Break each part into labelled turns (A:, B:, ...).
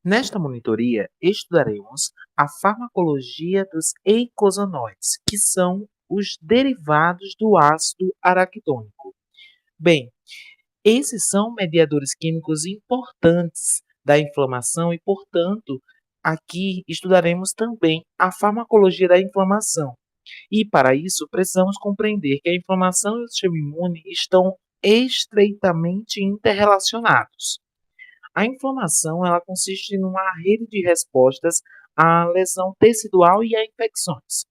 A: Nesta monitoria, estudaremos a farmacologia dos eicosanoides, que são os derivados do ácido araquidônico. Bem, esses são mediadores químicos importantes da inflamação e, portanto, aqui estudaremos também a farmacologia da inflamação. E, para isso, precisamos compreender que a inflamação e o sistema imune estão estreitamente interrelacionados. A inflamação ela consiste numa rede de respostas à lesão tecidual e a infecções.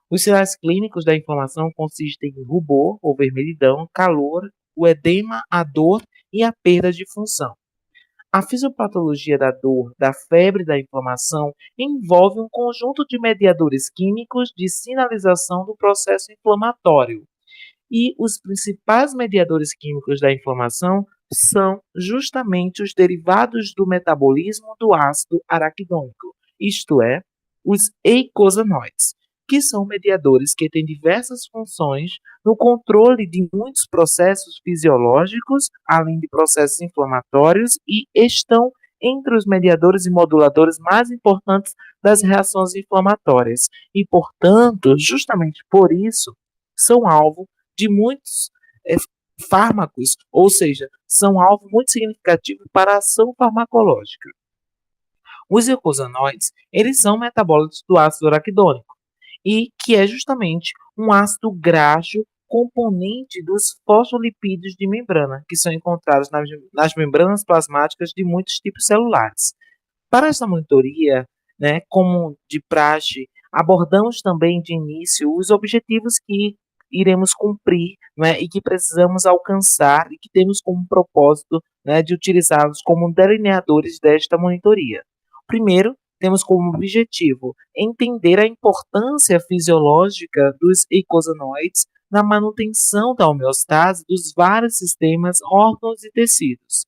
A: Os sinais clínicos da inflamação consistem em rubor ou vermelhidão, calor, o edema, a dor e a perda de função. A fisiopatologia da dor, da febre e da inflamação envolve um conjunto de mediadores químicos de sinalização do processo inflamatório. E os principais mediadores químicos da inflamação são justamente os derivados do metabolismo do ácido araquidônico, isto é, os eicosanoides, que são mediadores que têm diversas funções no controle de muitos processos fisiológicos, além de processos inflamatórios, e estão entre os mediadores e moduladores mais importantes das reações inflamatórias. E, portanto, justamente por isso, são alvo de muitos é, fármacos, ou seja, são alvo muito significativo para a ação farmacológica. Os eicosanoides, eles são metabólitos do ácido araquidônico, e que é justamente um ácido graxo componente dos fosfolipídios de membrana, que são encontrados nas membranas plasmáticas de muitos tipos celulares. Para esta monitoria, né, como de praxe, abordamos também de início os objetivos que iremos cumprir, né, e que precisamos alcançar e que temos como propósito, né, de utilizá-los como delineadores desta monitoria. Primeiro, temos como objetivo entender a importância fisiológica dos eicosanoides na manutenção da homeostase dos vários sistemas, órgãos e tecidos.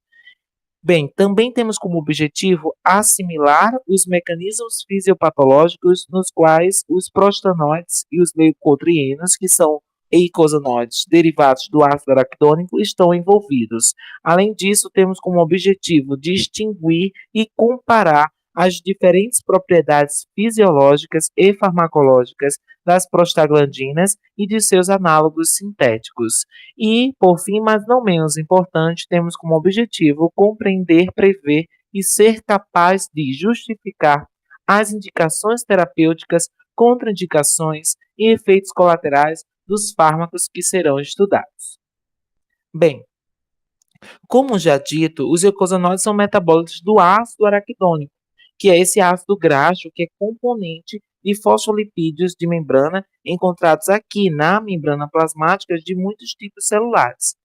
A: Bem, também temos como objetivo assimilar os mecanismos fisiopatológicos nos quais os prostanoides e os leucotrienos, que são eicosanoides derivados do ácido araquidônico, estão envolvidos. Além disso, temos como objetivo distinguir e comparar as diferentes propriedades fisiológicas e farmacológicas das prostaglandinas e de seus análogos sintéticos. E, por fim, mas não menos importante, temos como objetivo compreender, prever e ser capaz de justificar as indicações terapêuticas, contraindicações e efeitos colaterais dos fármacos que serão estudados. Bem, como já dito, os eicosanoides são metabólitos do ácido araquidônico, que é esse ácido graxo que é componente de fosfolipídios de membrana encontrados aqui na membrana plasmática de muitos tipos celulares.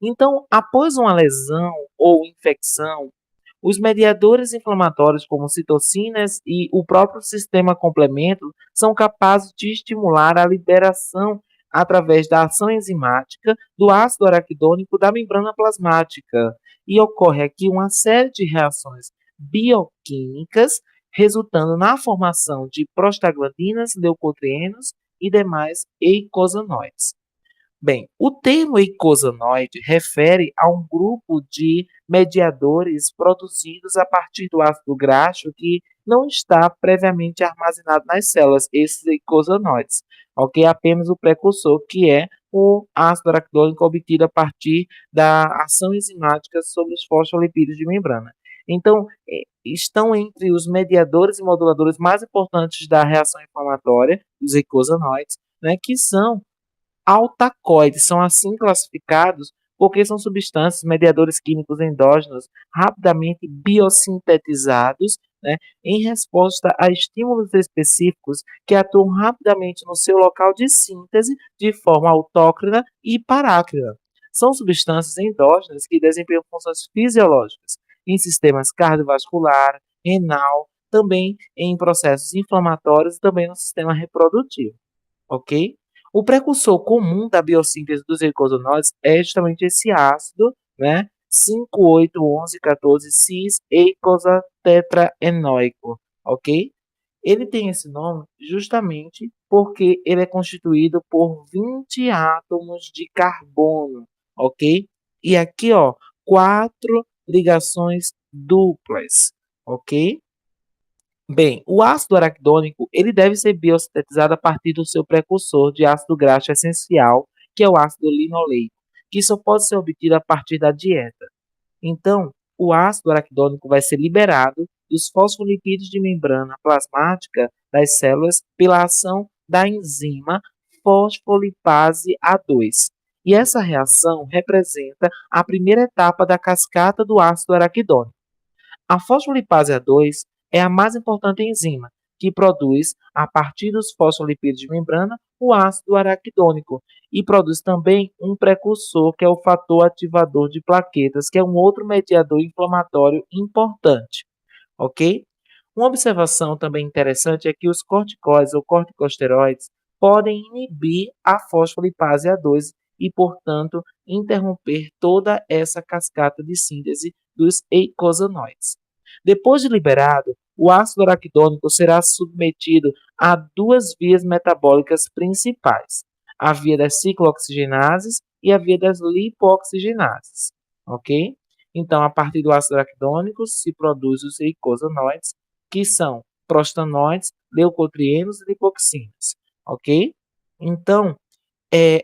A: Então, após uma lesão ou infecção, os mediadores inflamatórios, como citocinas e o próprio sistema complemento, são capazes de estimular a liberação através da ação enzimática do ácido araquidônico da membrana plasmática. E ocorre aqui uma série de reações bioquímicas, resultando na formação de prostaglandinas, leucotrienos e demais eicosanoides. Bem, o termo eicosanoide refere a um grupo de mediadores produzidos a partir do ácido graxo que não está previamente armazenado nas células, esses eicosanoides, ok? Apenas o precursor, que é o ácido araquidônico obtido a partir da ação enzimática sobre os fosfolipídios de membrana. Então, estão entre os mediadores e moduladores mais importantes da reação inflamatória, os eicosanoides, né, que são altacoides, são assim classificados porque são substâncias, mediadores químicos endógenos rapidamente biossintetizados, né, em resposta a estímulos específicos que atuam rapidamente no seu local de síntese de forma autócrina e parácrina. São substâncias endógenas que desempenham funções fisiológicas em sistemas cardiovascular, renal, também em processos inflamatórios e também no sistema reprodutivo, ok? O precursor comum da biossíntese dos eicosanoides é justamente esse ácido, né? 5,8,11,14-cis-eicosatetraenoico, ok? Ele tem esse nome justamente porque ele é constituído por 20 átomos de carbono, ok? E aqui, ó, quatro ligações duplas. ok? Bem, o ácido araquidônico ele deve ser biosintetizado a partir do seu precursor de ácido graxo essencial, que é o ácido linoleico, que só pode ser obtido a partir da dieta. Então, o ácido araquidônico vai ser liberado dos fosfolipídios de membrana plasmática das células pela ação da enzima fosfolipase A2. E essa reação representa a primeira etapa da cascata do ácido araquidônico. A fosfolipase A2 é a mais importante enzima, que produz, a partir dos fosfolipídios de membrana, o ácido araquidônico e produz também um precursor, que é o fator ativador de plaquetas, que é um outro mediador inflamatório importante, ok? Uma observação também interessante é que os corticoides ou corticosteroides podem inibir a fosfolipase A2 e, portanto, interromper toda essa cascata de síntese dos eicosanoides. Depois de liberado, o ácido araquidônico será submetido a duas vias metabólicas principais: a via das ciclooxigenases e a via das lipooxigenases, ok? Então, a partir do ácido araquidônico se produz os eicosanoides, que são prostanoides, leucotrienos e lipoxinas, ok? Então,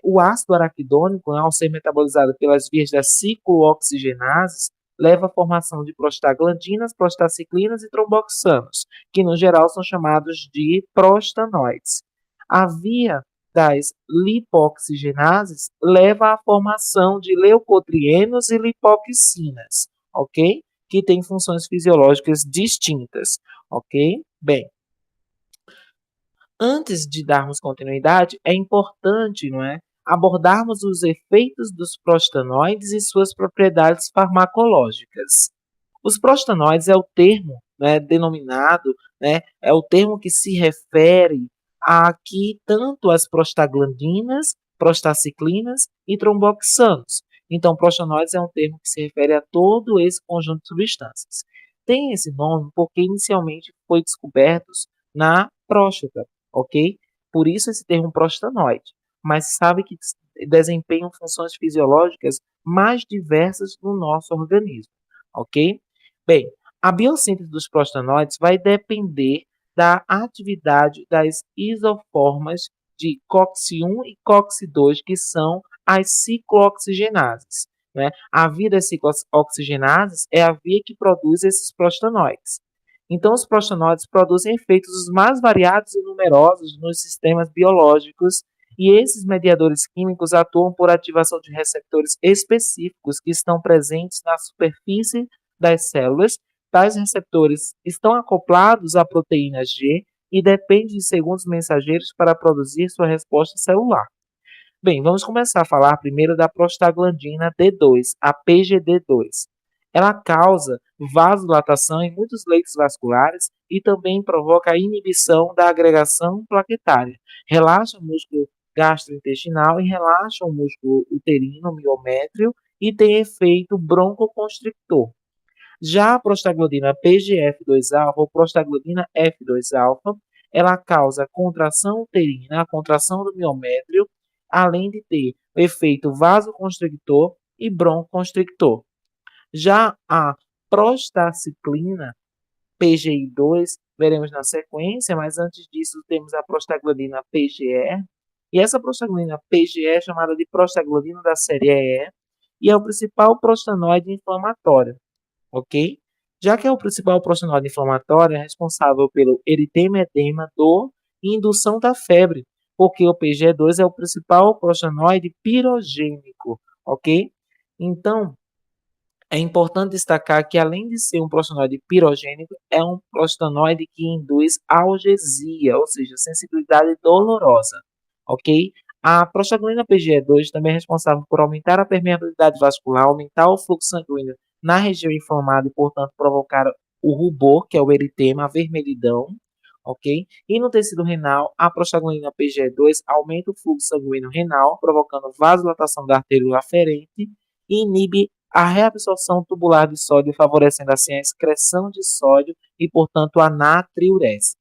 A: o ácido araquidônico, ao ser metabolizado pelas vias das ciclooxigenases, leva à formação de prostaglandinas, prostaciclinas e tromboxanos, que no geral são chamados de prostanoides. A via das lipoxigenases leva à formação de leucotrienos e lipoxinas, ok? Que têm funções fisiológicas distintas, ok? Bem, antes de darmos continuidade, é importante, não é, abordarmos os efeitos dos prostanoides e suas propriedades farmacológicas. Os prostanoides é o termo, né, denominado, né, é o termo que se refere a aqui tanto as prostaglandinas, prostaciclinas e tromboxanos. Então, prostanoides é um termo que se refere a todo esse conjunto de substâncias. Tem esse nome porque inicialmente foi descobertos na próstata, ok? Por isso esse termo prostanoide, mas sabe que desempenham funções fisiológicas mais diversas no nosso organismo, ok? Bem, a biossíntese dos prostanoides vai depender da atividade das isoformas de COX-1 e COX-2, que são as ciclooxigenases, né? A via das ciclooxigenases é a via que produz esses prostanoides. Então, os prostanoides produzem efeitos os mais variados e numerosos nos sistemas biológicos, e esses mediadores químicos atuam por ativação de receptores específicos que estão presentes na superfície das células. Tais receptores estão acoplados à proteína G e dependem de segundos mensageiros para produzir sua resposta celular. Bem, vamos começar a falar primeiro da prostaglandina D2, a PGD2. Ela causa vasodilatação em muitos leitos vasculares e também provoca a inibição da agregação plaquetária. Relaxa o músculo gastrointestinal e relaxa o músculo uterino, miométrio, e tem efeito broncoconstrictor. Já a prostaglandina PGF2-alfa ou prostaglandina F2-alfa, ela causa contração uterina, a contração do miométrio, além de ter efeito vasoconstrictor e broncoconstrictor. Já a prostaciclina PGI2, veremos na sequência, mas antes disso temos a prostaglandina PGE, e essa prostaglandina PGE é chamada de prostaglandina da série E, e é o principal prostanoide inflamatório, ok? Já que é o principal prostanoide inflamatório, é responsável pelo eritema, edema, dor e indução da febre, porque o PGE2 é o principal prostanoide pirogênico, ok? Então, é importante destacar que, além de ser um prostanoide pirogênico, é um prostanoide que induz algesia, ou seja, sensibilidade dolorosa, ok? A prostaglandina PGE2 também é responsável por aumentar a permeabilidade vascular, aumentar o fluxo sanguíneo na região inflamada e, portanto, provocar o rubor, que é o eritema, a vermelhidão, ok? E no tecido renal, a prostaglandina PGE2 aumenta o fluxo sanguíneo renal, provocando vasodilatação da artéria aferente e inibe a reabsorção tubular de sódio, favorecendo assim a excreção de sódio e, portanto, a natriurese.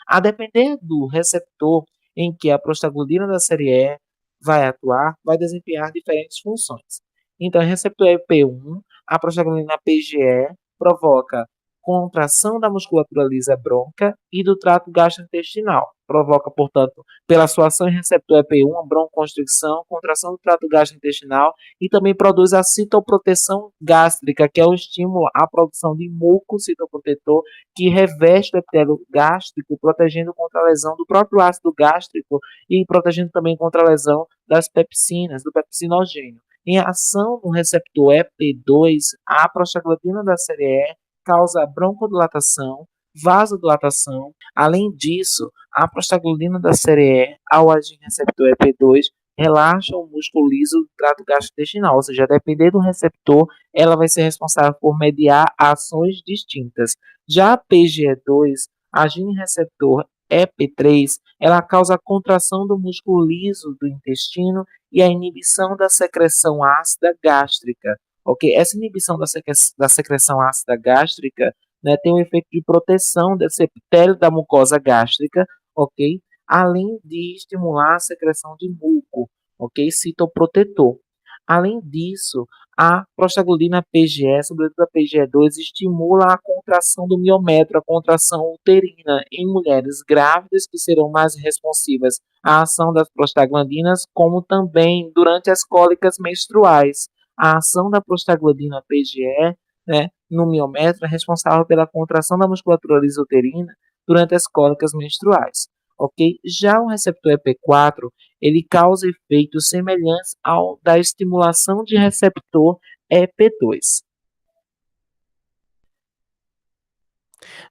A: A depender do receptor em que a prostaglandina da série E vai atuar, vai desempenhar diferentes funções. Então, em receptor EP1, a prostaglandina PGE provoca contração da musculatura lisa bronca e do trato gastrointestinal. Provoca, portanto, pela sua ação em receptor EP1, a broncoconstricção, contração do trato gastrointestinal e também produz a citoproteção gástrica, que é o estímulo à produção de muco citoprotetor que reveste o epitélio gástrico, protegendo contra a lesão do próprio ácido gástrico e protegendo também contra a lesão das pepsinas, do pepsinogênio. Em ação no receptor EP2, a prostaglandina da série E causa broncodilatação, vasodilatação. Além disso, a prostaglandina da série E, ao agir em receptor EP2, relaxa o músculo liso do trato gastrointestinal, ou seja, depender do receptor, ela vai ser responsável por mediar ações distintas. Já a PGE2, agindo em receptor EP3, ela causa a contração do músculo liso do intestino e a inibição da secreção ácida gástrica. Ok? Essa inibição da secreção ácida gástrica, né, tem um efeito de proteção desse epitélio da mucosa gástrica, ok? Além de estimular a secreção de muco, ok? Citoprotetor. Além disso, a prostaglandina PGE, sobretudo a PGE2, estimula a contração do miométrio, a contração uterina em mulheres grávidas que serão mais responsivas à ação das prostaglandinas, como também durante as cólicas menstruais. A ação da prostaglandina PGE, né, no miométrio é responsável pela contração da musculatura lisouterina durante as cólicas menstruais. Ok? Já o receptor EP4 ele causa efeitos semelhantes ao da estimulação de receptor EP2.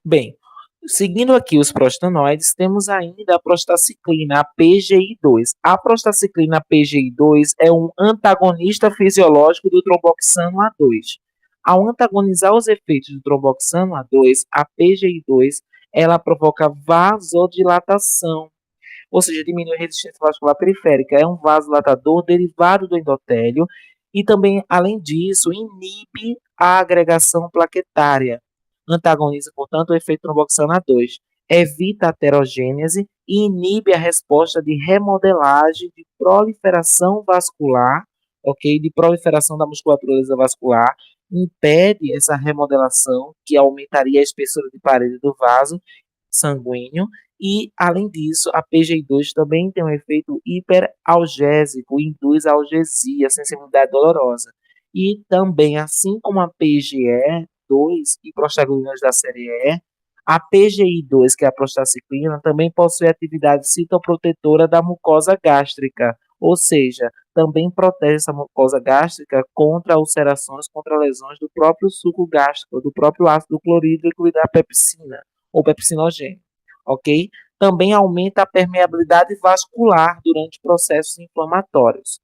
A: Bem, seguindo aqui os prostanoides, temos ainda a prostaciclina, a PGI2. A prostaciclina PGI2 é um antagonista fisiológico do tromboxano A2. Ao antagonizar os efeitos do tromboxano A2, a PGI2 ela provoca vasodilatação, ou seja, diminui a resistência vascular periférica. É um vasodilatador derivado do endotélio e também, além disso, inibe a agregação plaquetária. Antagoniza, portanto, o efeito tromboxano A2. Evita a aterogênese e inibe a resposta de remodelagem de proliferação vascular, ok? De proliferação da musculatura lisa vascular. Impede essa remodelação, que aumentaria a espessura de parede do vaso sanguíneo e, além disso, a PGI2 também tem um efeito hiperalgésico, induz a algesia, sensibilidade dolorosa. E também, assim como a PGE2 e prostaglandinas da série E, a PGI2, que é a prostaciclina, também possui atividade citoprotetora da mucosa gástrica, ou seja, também protege essa mucosa gástrica contra ulcerações, contra lesões do próprio suco gástrico, do próprio ácido clorídrico e da pepsina, ou pepsinogênio, ok? Também aumenta a permeabilidade vascular durante processos inflamatórios,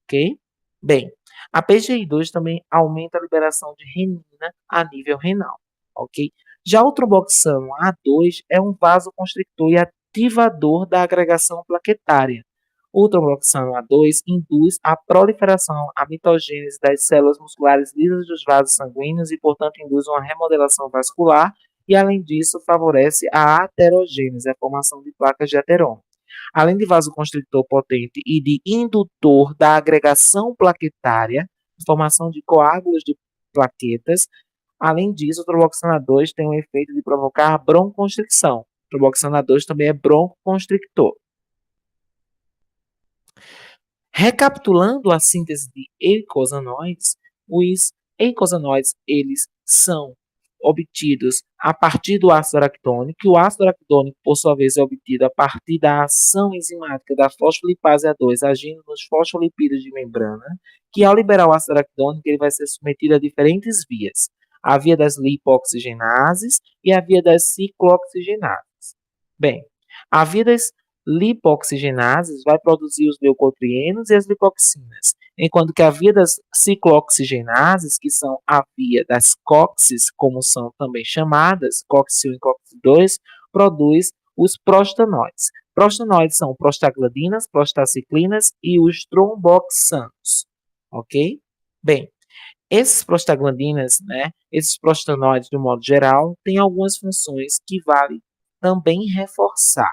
A: ok? Bem, a PGI2 também aumenta a liberação de renina a nível renal, ok? Já o tromboxano A2 é um vasoconstrictor e ativador da agregação plaquetária. O tromboxano A2 induz a proliferação, a mitogênese das células musculares lisas dos vasos sanguíneos e, portanto, induz uma remodelação vascular e, além disso, favorece a aterogênese, a formação de placas de ateroma. Além de vasoconstritor potente e de indutor da agregação plaquetária, formação de coágulos de plaquetas, além disso, o tromboxano A2 tem o efeito de provocar broncoconstricção. O tromboxano A2 também é broncoconstrictor. Recapitulando a síntese de eicosanoides, os eicosanoides eles são obtidos a partir do ácido araquidônico, que o ácido araquidônico, por sua vez, é obtido a partir da ação enzimática da fosfolipase A2 agindo nos fosfolipídios de membrana, que ao liberar o ácido araquidônico, ele vai ser submetido a diferentes vias. A via das lipoxigenases e a via das ciclooxigenases. Bem, a via das lipoxigenases vai produzir os leucotrienos e as lipoxinas, enquanto que a via das ciclooxigenases, que são a via das COXes, como são também chamadas, COX-1 e COX-2, produz os prostanoides. Prostanoides são prostaglandinas, prostaciclinas e os tromboxanos, ok? Bem, esses prostaglandinas, né, esses prostanoides, de um modo geral, têm algumas funções que vale também reforçar.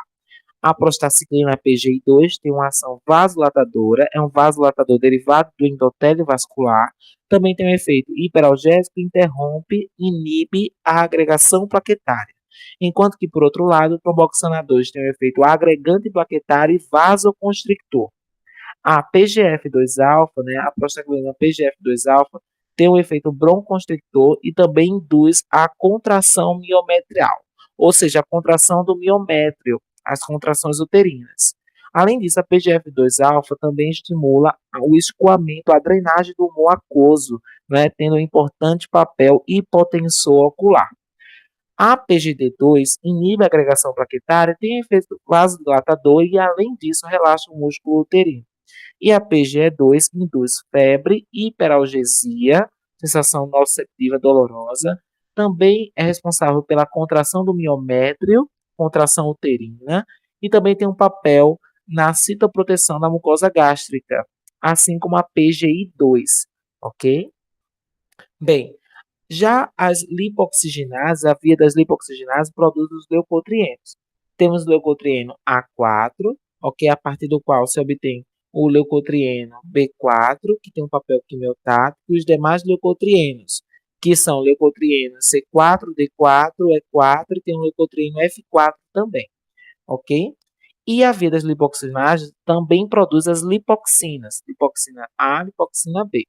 A: A prostaciclina PGI2 tem uma ação vasodilatadora, é um vasodilatador derivado do endotélio vascular. Também tem um efeito hiperalgésico, interrompe, inibe a agregação plaquetária. Enquanto que, por outro lado, o tromboxana 2 tem um efeito agregante plaquetário e vasoconstrictor. A PGF2-alfa, né, a prostaglandina PGF2-alfa, tem um efeito broncoconstrictor e também induz a contração miometrial, ou seja, a contração do miométrio, as contrações uterinas. Além disso, a PGF2-alfa também estimula o escoamento, a drenagem do humor aquoso, né, tendo um importante papel hipotensor ocular. A PGD2 inibe a agregação plaquetária, tem efeito vasodilatador e, além disso, relaxa o músculo uterino. E a PGE2 induz febre, hiperalgesia, sensação nociceptiva dolorosa. Também é responsável pela contração do miométrio, contração uterina, e também tem um papel na citoproteção da mucosa gástrica, assim como a PGI2, ok? Bem, já as lipoxigenases, a via das lipoxigenases produz os leucotrienos. Temos o leucotrieno A4, ok, a partir do qual se obtém o leucotrieno B4, que tem um papel quimiotático, e os demais leucotrienos, que são leucotrieno C4, D4, E4 e tem um leucotrieno F4 também, ok? E a via das lipoxigenases também produz as lipoxinas, lipoxina A, lipoxina B.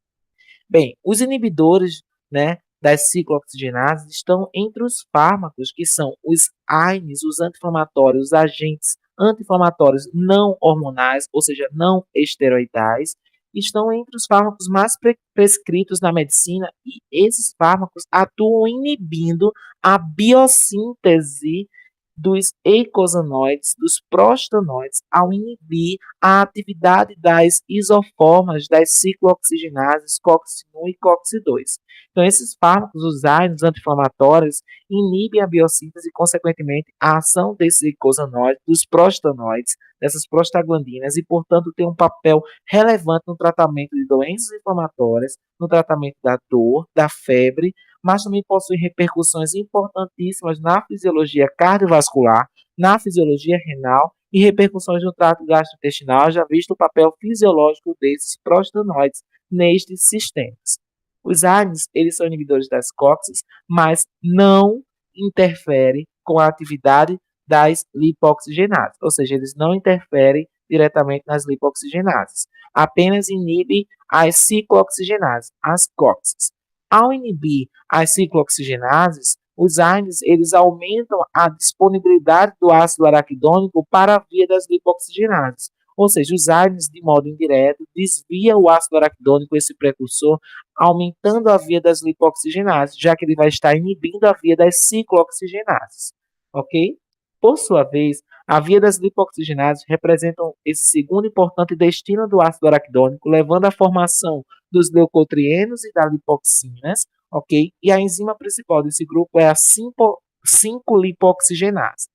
A: Bem, os inibidores, né, das ciclooxigenases estão entre os fármacos que são os AINES, os anti-inflamatórios, os agentes anti-inflamatórios não hormonais, ou seja, não esteroidais, estão entre os fármacos mais prescritos na medicina e esses fármacos atuam inibindo a biossíntese dos eicosanoides, dos prostanoides, ao inibir a atividade das isoformas das ciclooxigenases COX-1 e COX-2. Então, esses fármacos, os AINES anti-inflamatórios, inibem a biossíntese e, consequentemente, a ação desses eicosanoides, dos prostanoides, dessas prostaglandinas, e, portanto, tem um papel relevante no tratamento de doenças inflamatórias, no tratamento da dor, da febre, mas também possui repercussões importantíssimas na fisiologia cardiovascular, na fisiologia renal e repercussões no trato gastrointestinal, já visto o papel fisiológico desses prostanoides nestes sistemas. Os AINES, eles são inibidores das COXes, mas não interferem com a atividade das lipoxigenases, ou seja, eles não interferem diretamente nas lipoxigenases, apenas inibem as ciclooxigenases, as COXes. Ao inibir as ciclooxigenases, os AINES eles aumentam a disponibilidade do ácido araquidônico para a via das lipoxigenases. Ou seja, os AINES, de modo indireto, desvia o ácido araquidônico, esse precursor, aumentando a via das lipoxigenases, já que ele vai estar inibindo a via das ciclooxigenases. Ok? Por sua vez, a via das lipoxigenases representam esse segundo importante destino do ácido araquidônico, levando à formação dos leucotrienos e das lipoxinas, ok? E a enzima principal desse grupo é a 5-lipoxigenase.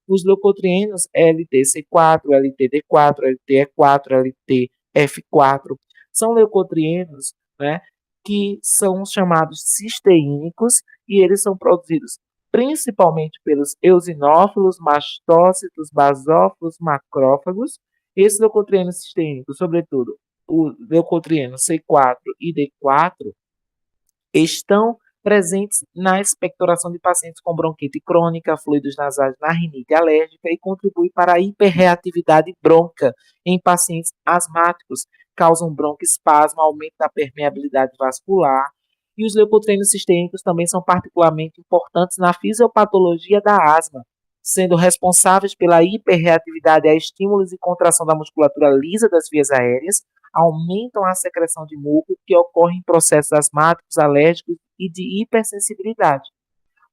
A: Os leucotrienos LTC4, LTD4, LTE4, LTF4 são leucotrienos, né, que são chamados cisteínicos e eles são produzidos principalmente pelos eosinófilos, mastócitos, basófilos, macrófagos. Esses leucotrienos cisteínicos, sobretudo o leucotrieno C4 e D4, estão presentes na expectoração de pacientes com bronquite crônica, fluidos nasais na rinite alérgica e contribuem para a hiperreatividade brônquica em pacientes asmáticos, causam broncoespasmo, aumento da permeabilidade vascular. E os leucotrienos sistêmicos também são particularmente importantes na fisiopatologia da asma, sendo responsáveis pela hiperreatividade a estímulos e contração da musculatura lisa das vias aéreas, aumentam a secreção de muco que ocorre em processos asmáticos, alérgicos e de hipersensibilidade.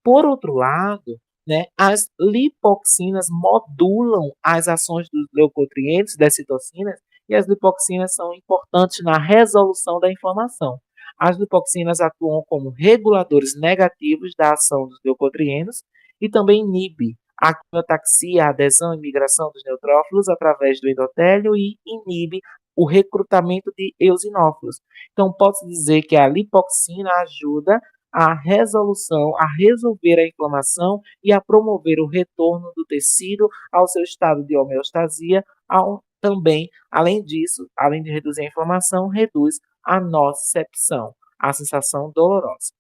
A: Por outro lado, né, as lipoxinas modulam as ações dos leucotrienos, das citocinas, e as lipoxinas são importantes na resolução da inflamação. As lipoxinas atuam como reguladores negativos da ação dos leucotrienos e também inibe a quimiotaxia, a adesão e migração dos neutrófilos através do endotélio e inibe o recrutamento de eosinófilos. Então, pode-se dizer que a lipoxina ajuda a resolução, a resolver a inflamação e a promover o retorno do tecido ao seu estado de homeostasia, também, além disso, além de reduzir a inflamação, reduz a nocicepção, a sensação dolorosa.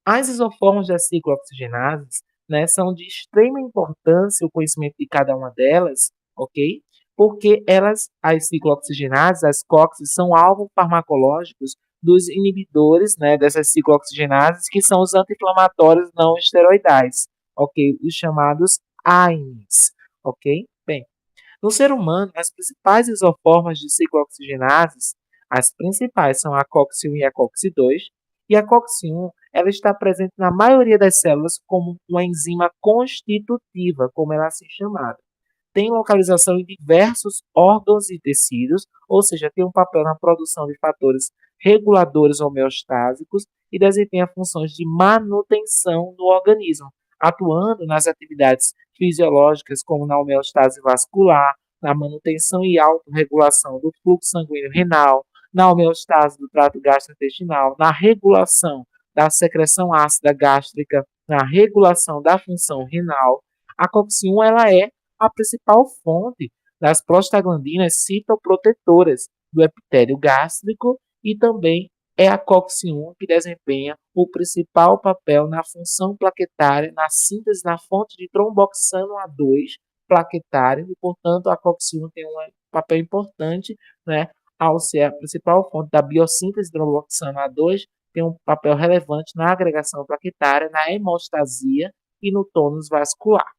A: As isoformas das ciclooxigenases, né, são de extrema importância o conhecimento de cada uma delas, ok? Porque as ciclooxigenases, as COXs, são alvos farmacológicos dos inibidores, né, dessas ciclooxigenases, que são os anti-inflamatórios não esteroidais, ok? Os chamados AINES, ok? Bem, no ser humano, as principais isoformas de ciclooxigenases, as principais são a COX-1 e a COX-2, e a COX-1 ela está presente na maioria das células como uma enzima constitutiva, como ela é assim chamada. Tem localização em diversos órgãos e tecidos, ou seja, tem um papel na produção de fatores reguladores homeostásicos e desempenha funções de manutenção do organismo, atuando nas atividades fisiológicas como na homeostase vascular, na manutenção e autorregulação do fluxo sanguíneo renal, na homeostase do trato gastrointestinal, na regulação da secreção ácida gástrica, na regulação da função renal. A COX-1 ela é a principal fonte das prostaglandinas citoprotetoras do epitélio gástrico e também é a COX-1 que desempenha o principal papel na função plaquetária, na síntese na fonte de tromboxano A2 plaquetário e, portanto, a COX-1 tem um papel importante, né, ao ser a principal fonte da biossíntese de tromboxano A2, tem um papel relevante na agregação plaquetária, na hemostasia e no tônus vascular.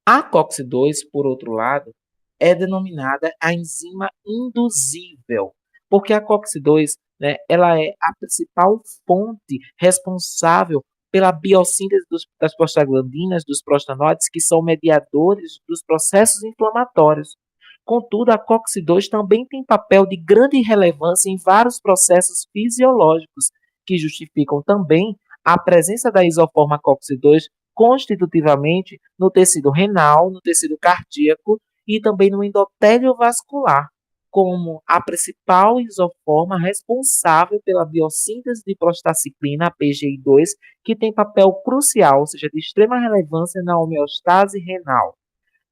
A: A COX-2, por outro lado, é denominada a enzima induzível, porque a COX-2, né, ela é a principal fonte responsável pela biossíntese das prostaglandinas, dos prostanóides, que são mediadores dos processos inflamatórios. Contudo, a COX-2 também tem papel de grande relevância em vários processos fisiológicos, que justificam também a presença da isoforma COX-2 constitutivamente no tecido renal, no tecido cardíaco e também no endotélio vascular, como a principal isoforma responsável pela biossíntese de prostaciclina, a PGI2, que tem papel crucial, ou seja, de extrema relevância na homeostase renal.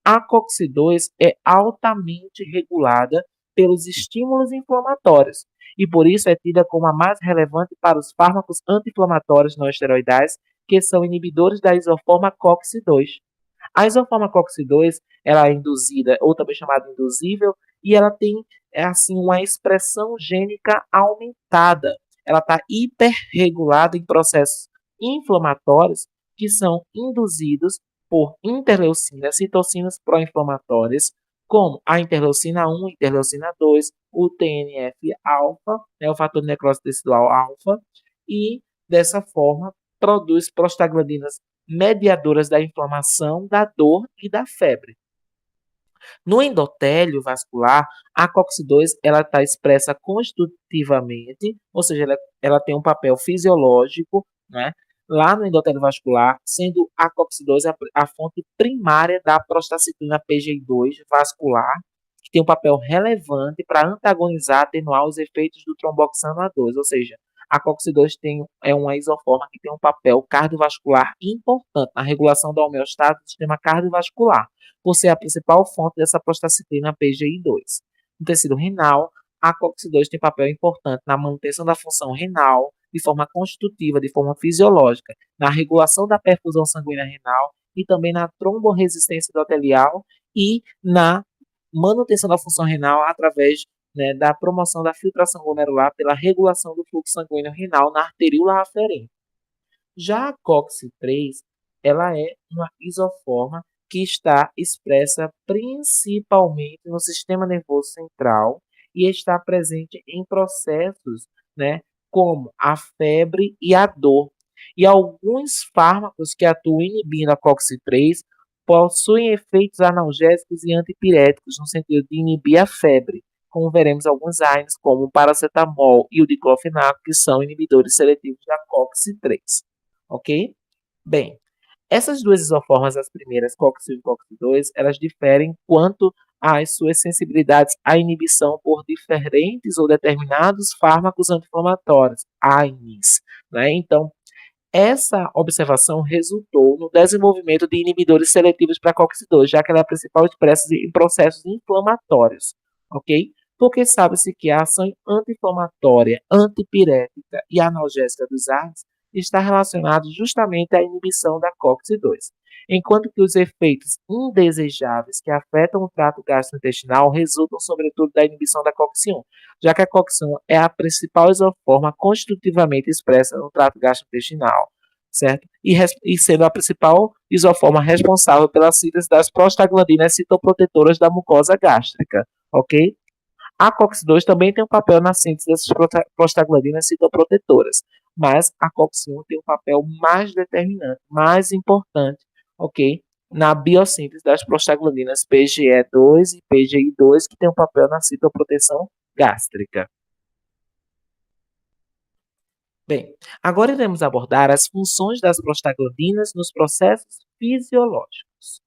A: A COX-2 é altamente regulada pelos estímulos inflamatórios e por isso é tida como a mais relevante para os fármacos anti-inflamatórios não esteroidais, que são inibidores da isoforma COX-2. A isoforma COX-2 ela é induzida, ou também chamada induzível, e ela tem assim uma expressão gênica aumentada. Ela está hiperregulada em processos inflamatórios que são induzidos por interleucinas, citocinas pró-inflamatórias, como a interleucina 1, interleucina 2, o TNF-alfa, né, o fator de necrose tecidual alfa, e dessa forma produz prostaglandinas mediadoras da inflamação, da dor e da febre. No endotélio vascular, a COX-2 ela está expressa constitutivamente, ou seja, ela tem um papel fisiológico, né, lá no endotélio vascular, sendo a COX-2 a fonte primária da prostaciclina PGI2 vascular, que tem um papel relevante para antagonizar, atenuar os efeitos do tromboxano A2, ou seja, a COX-2 é uma isoforma que tem um papel cardiovascular importante na regulação da homeostase do sistema cardiovascular, por ser a principal fonte dessa prostaciclina PGI2. No tecido renal, a COX-2 tem papel importante na manutenção da função renal, de forma constitutiva, de forma fisiológica, na regulação da perfusão sanguínea renal e também na tromboresistência endotelial e na manutenção da função renal através, né, da promoção da filtração glomerular pela regulação do fluxo sanguíneo renal na arteríola aferente. Já a COX-3, ela é uma isoforma que está expressa principalmente no sistema nervoso central e está presente em processos, né, como a febre e a dor. E alguns fármacos que atuam inibindo a COX-3 possuem efeitos analgésicos e antipiréticos no sentido de inibir a febre, como veremos alguns AINES, como o paracetamol e o diclofenaco, que são inibidores seletivos da COX-3. Ok? Bem, essas duas isoformas, as primeiras, COX-1 e COX-2, elas diferem quanto as suas sensibilidades à inibição por diferentes ou determinados fármacos anti-inflamatórios, AINES, né? Então, essa observação resultou no desenvolvimento de inibidores seletivos para COX-2, já que ela é a principal expressa em processos inflamatórios, ok? Porque sabe-se que a ação anti-inflamatória, antipirética e analgésica dos ARNs está relacionada justamente à inibição da COX-2, enquanto que os efeitos indesejáveis que afetam o trato gastrointestinal resultam, sobretudo, da inibição da COX-1, já que a COX-1 é a principal isoforma constitutivamente expressa no trato gastrointestinal, certo? E sendo a principal isoforma responsável pela síntese das prostaglandinas citoprotetoras da mucosa gástrica, ok? A COX-2 também tem um papel na síntese dessas prostaglandinas citoprotetoras, mas a COX-1 tem um papel mais determinante, mais importante, ok? Na biossíntese das prostaglandinas PGE2 e PGI2, que tem um papel na citoproteção gástrica. Bem, agora iremos abordar as funções das prostaglandinas nos processos fisiológicos.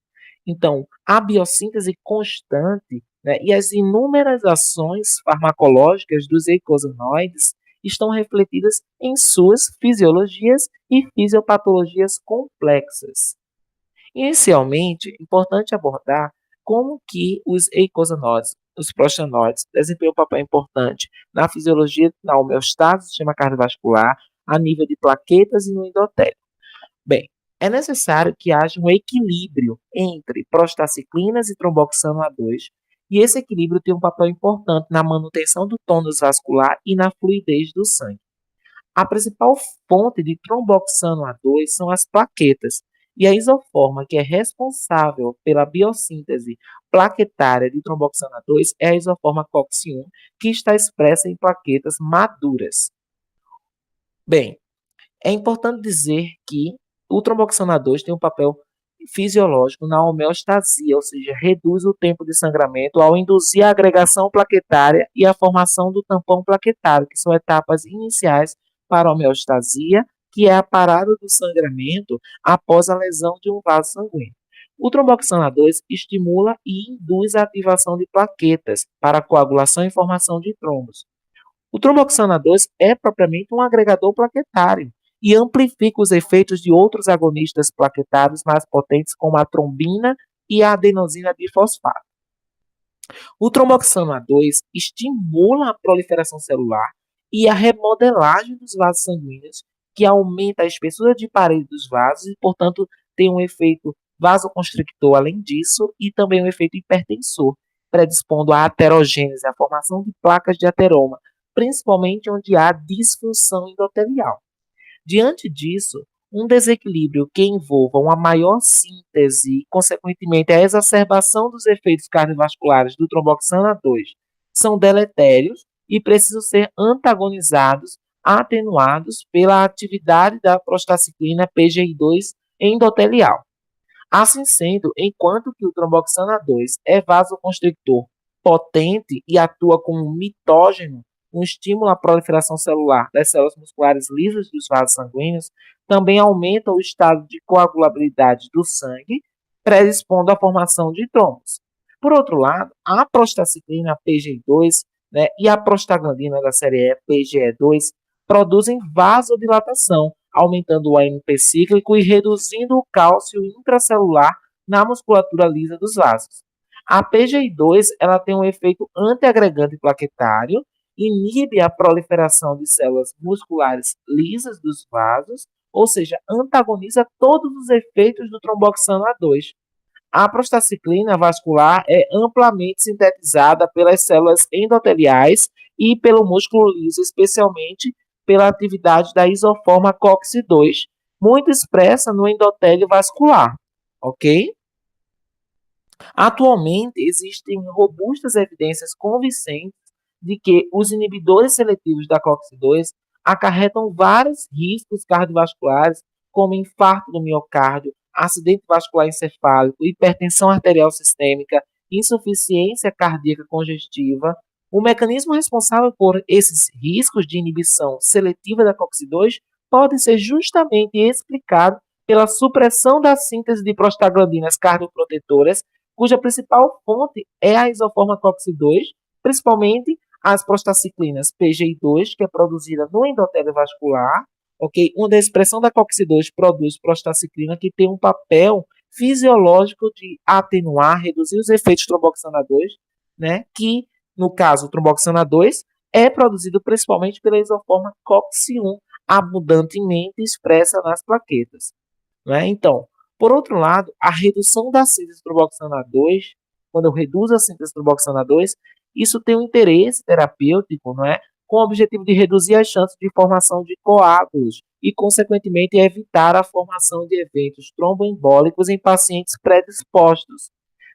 A: Então, a biossíntese constante, né, e as inúmeras ações farmacológicas dos eicosanoides estão refletidas em suas fisiologias e fisiopatologias complexas. Inicialmente, é importante abordar como que os eicosanoides, os prostanoides, desempenham um papel importante na fisiologia, na homeostase do sistema cardiovascular, a nível de plaquetas e no endotélio. Bem, é necessário que haja um equilíbrio entre prostaciclinas e tromboxano A2, e esse equilíbrio tem um papel importante na manutenção do tônus vascular e na fluidez do sangue. A principal fonte de tromboxano A2 são as plaquetas, e a isoforma que é responsável pela biossíntese plaquetária de tromboxano A2 é a isoforma COX-1, que está expressa em plaquetas maduras. Bem, é importante dizer que o tromboxano A2 tem um papel fisiológico na homeostasia, ou seja, reduz o tempo de sangramento ao induzir a agregação plaquetária e a formação do tampão plaquetário, que são etapas iniciais para a homeostasia, que é a parada do sangramento após a lesão de um vaso sanguíneo. O tromboxano A2 estimula e induz a ativação de plaquetas para a coagulação e formação de trombos. O tromboxano A2 é propriamente um agregador plaquetário e amplifica os efeitos de outros agonistas plaquetários mais potentes, como a trombina e a adenosina bifosfato. O tromboxano A2 estimula a proliferação celular e a remodelagem dos vasos sanguíneos, que aumenta a espessura de parede dos vasos e, portanto, tem um efeito vasoconstrictor além disso e também um efeito hipertensor, predispondo à aterogênese, à formação de placas de ateroma, principalmente onde há disfunção endotelial. Diante disso, um desequilíbrio que envolva uma maior síntese e, consequentemente, a exacerbação dos efeitos cardiovasculares do tromboxano A2 são deletérios e precisam ser antagonizados, atenuados pela atividade da prostaciclina PGI2 endotelial. Assim sendo, enquanto que o tromboxano A2 é vasoconstrictor potente e atua como um mitógeno, um estímulo à proliferação celular das células musculares lisas dos vasos sanguíneos, também aumenta o estado de coagulabilidade do sangue, predispondo à formação de trombos. Por outro lado, a prostaciclina PGI2, né, e a prostaglandina da série E, PGE2, produzem vasodilatação, aumentando o AMP cíclico e reduzindo o cálcio intracelular na musculatura lisa dos vasos. A PGI2 ela tem um efeito antiagregante plaquetário, inibe a proliferação de células musculares lisas dos vasos, ou seja, antagoniza todos os efeitos do tromboxano A2. A prostaciclina vascular é amplamente sintetizada pelas células endoteliais e pelo músculo liso, especialmente pela atividade da isoforma COX-2, muito expressa no endotélio vascular, ok? Atualmente, existem robustas evidências convincentes de que os inibidores seletivos da COX-2 acarretam vários riscos cardiovasculares, como infarto do miocárdio, acidente vascular encefálico, hipertensão arterial sistêmica, insuficiência cardíaca congestiva. O mecanismo responsável por esses riscos de inibição seletiva da COX-2 pode ser justamente explicado pela supressão da síntese de prostaglandinas cardioprotetoras cuja principal fonte é a isoforma COX-2, principalmente as prostaciclinas PGI2, que é produzida no endotélio vascular, ok? Onde a expressão da COX-2 produz prostaciclina, que tem um papel fisiológico de atenuar, reduzir os efeitos tromboxana 2, né? Que, no caso, o tromboxana 2 é produzido principalmente pela isoforma COX-1, abundantemente expressa nas plaquetas, né? Então, por outro lado, a redução da síntese tromboxana 2, quando eu reduzo a síntese tromboxana 2, isso tem um interesse terapêutico, não é? Com o objetivo de reduzir as chances de formação de coágulos e, consequentemente, evitar a formação de eventos tromboembólicos em pacientes predispostos.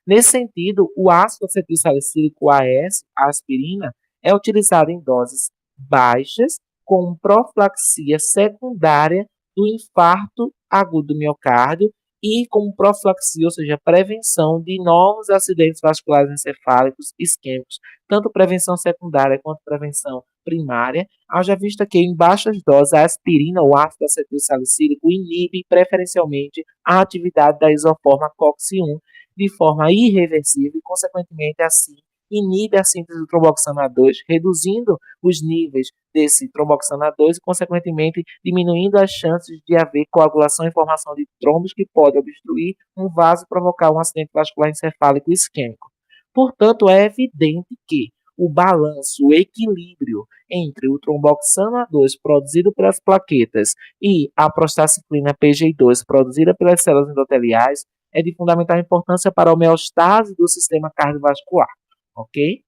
A: Nesse sentido, o ácido acetilsalicílico AS, a aspirina, é utilizado em doses baixas com profilaxia secundária do infarto agudo do miocárdio e como profilaxia, ou seja, prevenção de novos acidentes vasculares encefálicos isquêmicos, tanto prevenção secundária quanto prevenção primária, haja vista que em baixas doses a aspirina ou ácido acetilsalicílico inibe preferencialmente a atividade da isoforma COX-1 de forma irreversível e, consequentemente, assim, inibe a síntese do tromboxana 2, reduzindo os níveis desse tromboxana 2 e, consequentemente, diminuindo as chances de haver coagulação e formação de trombos que pode obstruir um vaso e provocar um acidente vascular encefálico isquêmico. Portanto, é evidente que o balanço, o equilíbrio entre o tromboxana 2 produzido pelas plaquetas e a prostaciclina PGI2 produzida pelas células endoteliais é de fundamental importância para a homeostase do sistema cardiovascular, ok?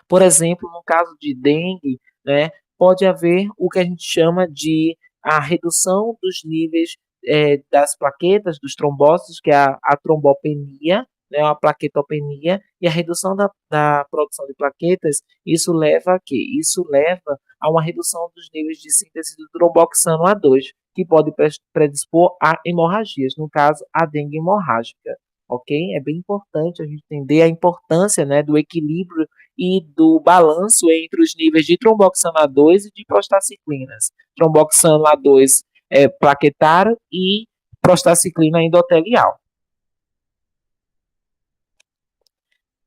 A: Por exemplo, no caso de dengue, né, pode haver o que a gente chama de a redução dos níveis das plaquetas, dos trombócitos, que é a trombopenia, né, a plaquetopenia, e a redução da produção de plaquetas, isso leva a quê? Isso leva a uma redução dos níveis de síntese do tromboxano A2, que pode predispor a hemorragias, no caso, a dengue hemorrágica, ok? É bem importante a gente entender a importância, né, do equilíbrio e do balanço entre os níveis de tromboxano A2 e de prostaciclinas. Tromboxano A2 plaquetário e prostaciclina endotelial.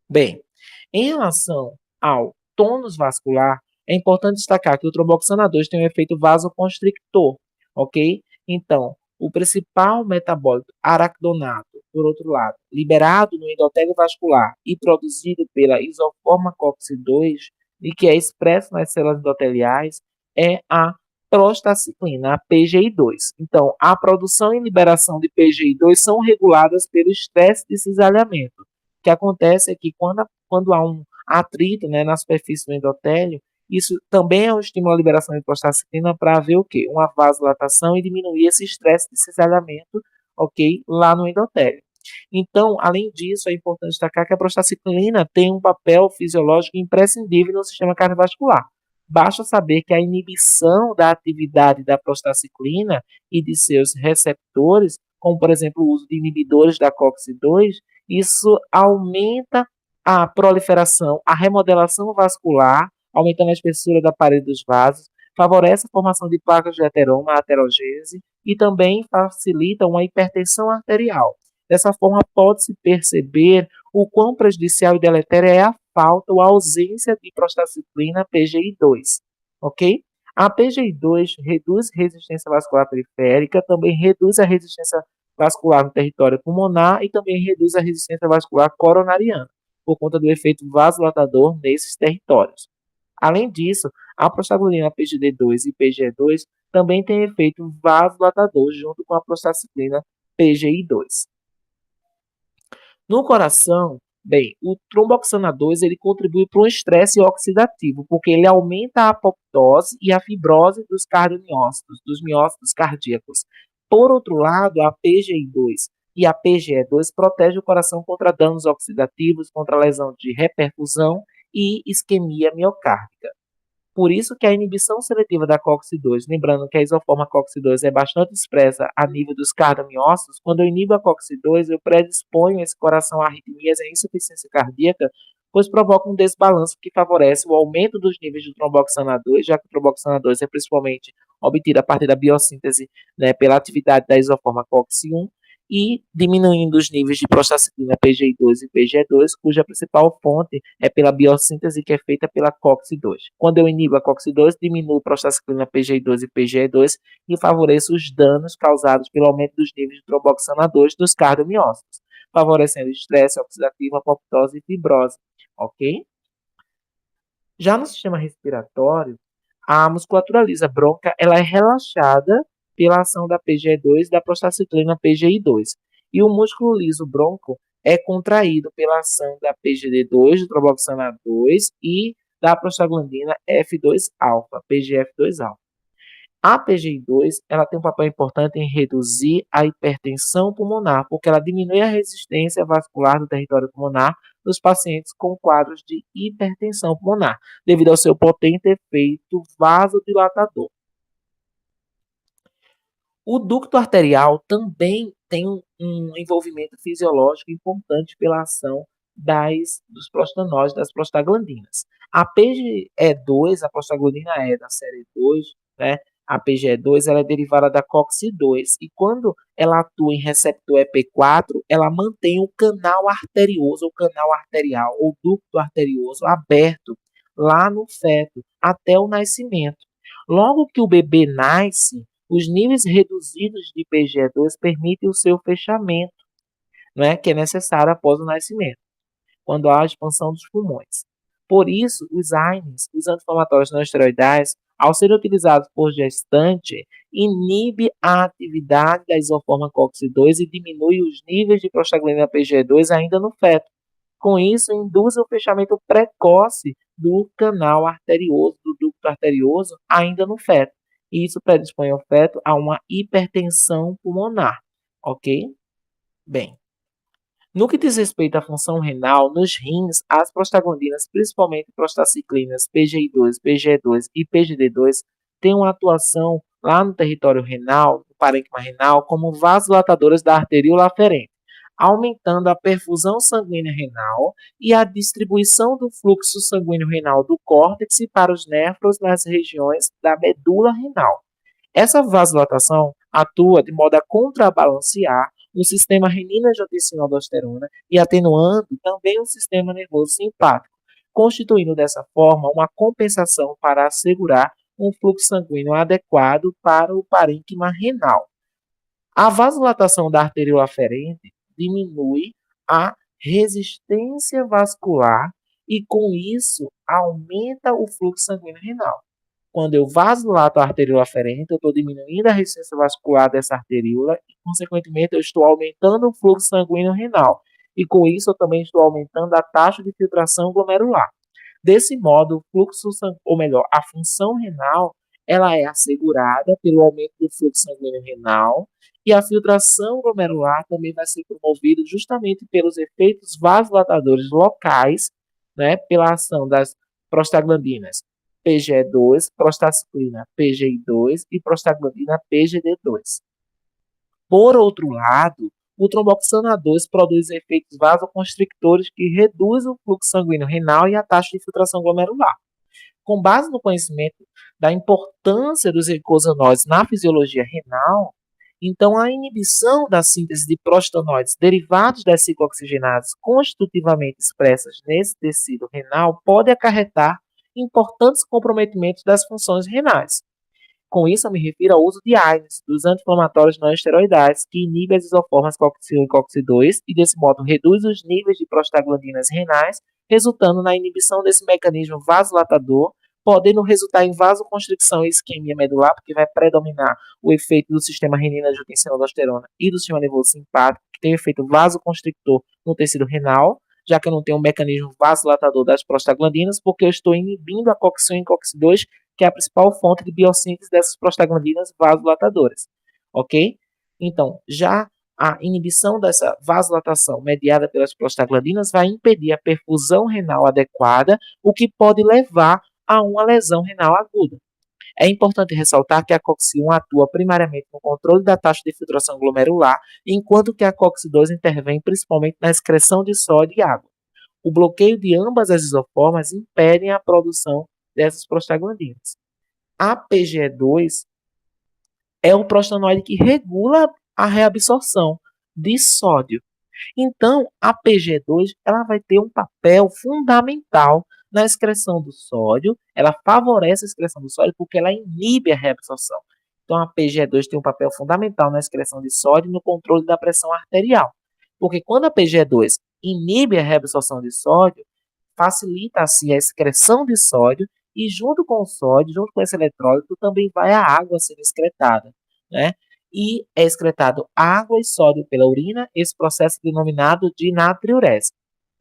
A: Bem, em relação ao tônus vascular, é importante destacar que o tromboxana 2 tem um efeito vasoconstrictor, ok? Então, o principal metabólito araquidonato, por outro lado, liberado no endotélio vascular e produzido pela isoforma COX-2 e que é expresso nas células endoteliais, é a prostaciclina, a PGI2. Então, a produção e liberação de PGI2 são reguladas pelo estresse de cisalhamento. O que acontece é que quando há um atrito, né, na superfície do endotélio, isso também é um estímulo à liberação de prostaciclina para haver o quê? Uma vasodilatação e diminuir esse estresse de cisalhamento, ok? Lá no endotélio. Então, além disso, é importante destacar que a prostaciclina tem um papel fisiológico imprescindível no sistema cardiovascular. Basta saber que a inibição da atividade da prostaciclina e de seus receptores, como por exemplo o uso de inibidores da COX-2, isso aumenta a proliferação, a remodelação vascular, aumentando a espessura da parede dos vasos, favorece a formação de placas de ateroma, a aterogênese, e também facilita uma hipertensão arterial. Dessa forma, pode-se perceber o quão prejudicial e deletéria é a falta ou a ausência de prostaciclina PGI2, ok? A PGI2 reduz resistência vascular periférica, também reduz a resistência vascular no território pulmonar e também reduz a resistência vascular coronariana, por conta do efeito vasodilatador nesses territórios. Além disso, a prostaglandina PGD2 e PGE2 também têm efeito vasodilatador junto com a prostaciclina PGI2. No coração, bem, o tromboxana 2 ele contribui para um estresse oxidativo, porque ele aumenta a apoptose e a fibrose dos cardiomiócitos, dos miócitos cardíacos. Por outro lado, a PGI2 e a PGE2 protegem o coração contra danos oxidativos, contra lesão de reperfusão e isquemia miocárdica. Por isso que a inibição seletiva da COX-2, lembrando que a isoforma COX-2 é bastante expressa a nível dos cardiomiócitos, quando eu inibo a COX-2, eu predisponho esse coração a arritmias e a insuficiência cardíaca, pois provoca um desbalanço que favorece o aumento dos níveis de tromboxana 2, já que o tromboxana 2 é principalmente obtido a partir da biossíntese, né, pela atividade da isoforma COX-1, e diminuindo os níveis de prostaciclina PGI2 e PGE2, cuja principal fonte é pela biossíntese que é feita pela COX-2. Quando eu inibo a COX-2, diminuo prostaciclina PGI2 e PGE2 e favoreço os danos causados pelo aumento dos níveis de tromboxana 2 dos cardiomiócitos, favorecendo estresse oxidativo, apoptose e fibrose, ok? Já no sistema respiratório, a musculatura lisa bronca ela é relaxada pela ação da PGE2 e da prostaciclina PGI2. E o músculo liso bronco é contraído pela ação da PGD2, do tromboxana 2 e da prostaglandina F2-alfa, PGF2-alfa. A PGI2 ela tem um papel importante em reduzir a hipertensão pulmonar, porque ela diminui a resistência vascular do território pulmonar nos pacientes com quadros de hipertensão pulmonar, devido ao seu potente efeito vasodilatador. O ducto arterial também tem um envolvimento fisiológico importante pela ação dos prostanóides, das prostaglandinas. A PGE2, a prostaglandina E da série 2, né, a PGE2, ela é derivada da COX-2 e quando ela atua em receptor EP4, ela mantém o canal arterioso, ou canal arterial, ou ducto arterioso aberto lá no feto até o nascimento. Logo que o bebê nasce, os níveis reduzidos de PGE2 permitem o seu fechamento, né, que é necessário após o nascimento, quando há a expansão dos pulmões. Por isso, os AINES, os anti-inflamatórios não esteroidais, ao serem utilizados por gestante, inibe a atividade da isoforma COX-2 e diminui os níveis de prostaglandina PGE2 ainda no feto. Com isso, induz o fechamento precoce do canal arterioso, do ducto arterioso, ainda no feto. E isso predispõe o feto a uma hipertensão pulmonar, ok? Bem, no que diz respeito à função renal, nos rins, as prostaglandinas, principalmente prostaciclinas PGI2, PGE2 e PGD2, têm uma atuação lá no território renal, no parênquima renal, como vasodilatadoras da arteríola aferente, aumentando a perfusão sanguínea renal e a distribuição do fluxo sanguíneo renal do córtex para os néfros nas regiões da medula renal. Essa vasodilatação atua de modo a contrabalancear o sistema renina-angiotensina-aldosterona e atenuando também o sistema nervoso simpático, constituindo dessa forma uma compensação para assegurar um fluxo sanguíneo adequado para o parênquima renal. A vasodilatação da arteríola aferente diminui a resistência vascular e, com isso, aumenta o fluxo sanguíneo renal. Quando eu vasodilato a arteríola aferente, eu estou diminuindo a resistência vascular dessa arteríola e, consequentemente, eu estou aumentando o fluxo sanguíneo renal. E, com isso, eu também estou aumentando a taxa de filtração glomerular. Desse modo, o fluxo, ou melhor, a função renal, ela é assegurada pelo aumento do fluxo sanguíneo renal e a filtração glomerular também vai ser promovida justamente pelos efeitos vasodilatadores locais, né, pela ação das prostaglandinas PGE2, prostaciclina PGI2 e prostaglandina PGD2. Por outro lado, o tromboxana 2 produz efeitos vasoconstrictores que reduzem o fluxo sanguíneo renal e a taxa de filtração glomerular. Com base no conhecimento da importância dos eicosanoides na fisiologia renal, então a inibição da síntese de prostanoides derivados das ciclooxigenases constitutivamente expressas nesse tecido renal pode acarretar importantes comprometimentos das funções renais. Com isso, eu me refiro ao uso de AINES, dos anti-inflamatórios não esteroidais, que inibem as isoformas COX-1 e COX-2 e, desse modo, reduz os níveis de prostaglandinas renais, resultando na inibição desse mecanismo vasodilatador, podendo resultar em vasoconstricção e isquemia medular, porque vai predominar o efeito do sistema renina-angiotensina-aldosterona e do sistema nervoso simpático, que tem efeito vasoconstrictor no tecido renal, já que eu não tenho um mecanismo vasodilatador das prostaglandinas, porque eu estou inibindo a COX-1 e COX-2, que é a principal fonte de biossíntese dessas prostaglandinas vasodilatadoras, ok? Então, já a inibição dessa vasodilatação mediada pelas prostaglandinas vai impedir a perfusão renal adequada, o que pode levar a uma lesão renal aguda. É importante ressaltar que a COX-1 atua primariamente no controle da taxa de filtração glomerular, enquanto que a COX-2 intervém principalmente na excreção de sódio e água. O bloqueio de ambas as isoformas impedem a produção dessas prostaglandinas. A PGE2 é o prostanoide que regula a reabsorção, de sódio. Então, a PGE2 ela vai ter um papel fundamental na excreção do sódio, ela favorece a excreção do sódio porque ela inibe a reabsorção. Então, a PGE2 tem um papel fundamental na excreção de sódio e no controle da pressão arterial. Porque quando a PGE2 inibe a reabsorção de sódio, facilita assim a excreção de sódio e junto com o sódio, junto com esse eletrólito, também vai a água sendo excretada, né? E é excretado água e sódio pela urina, esse processo é denominado de natriurese.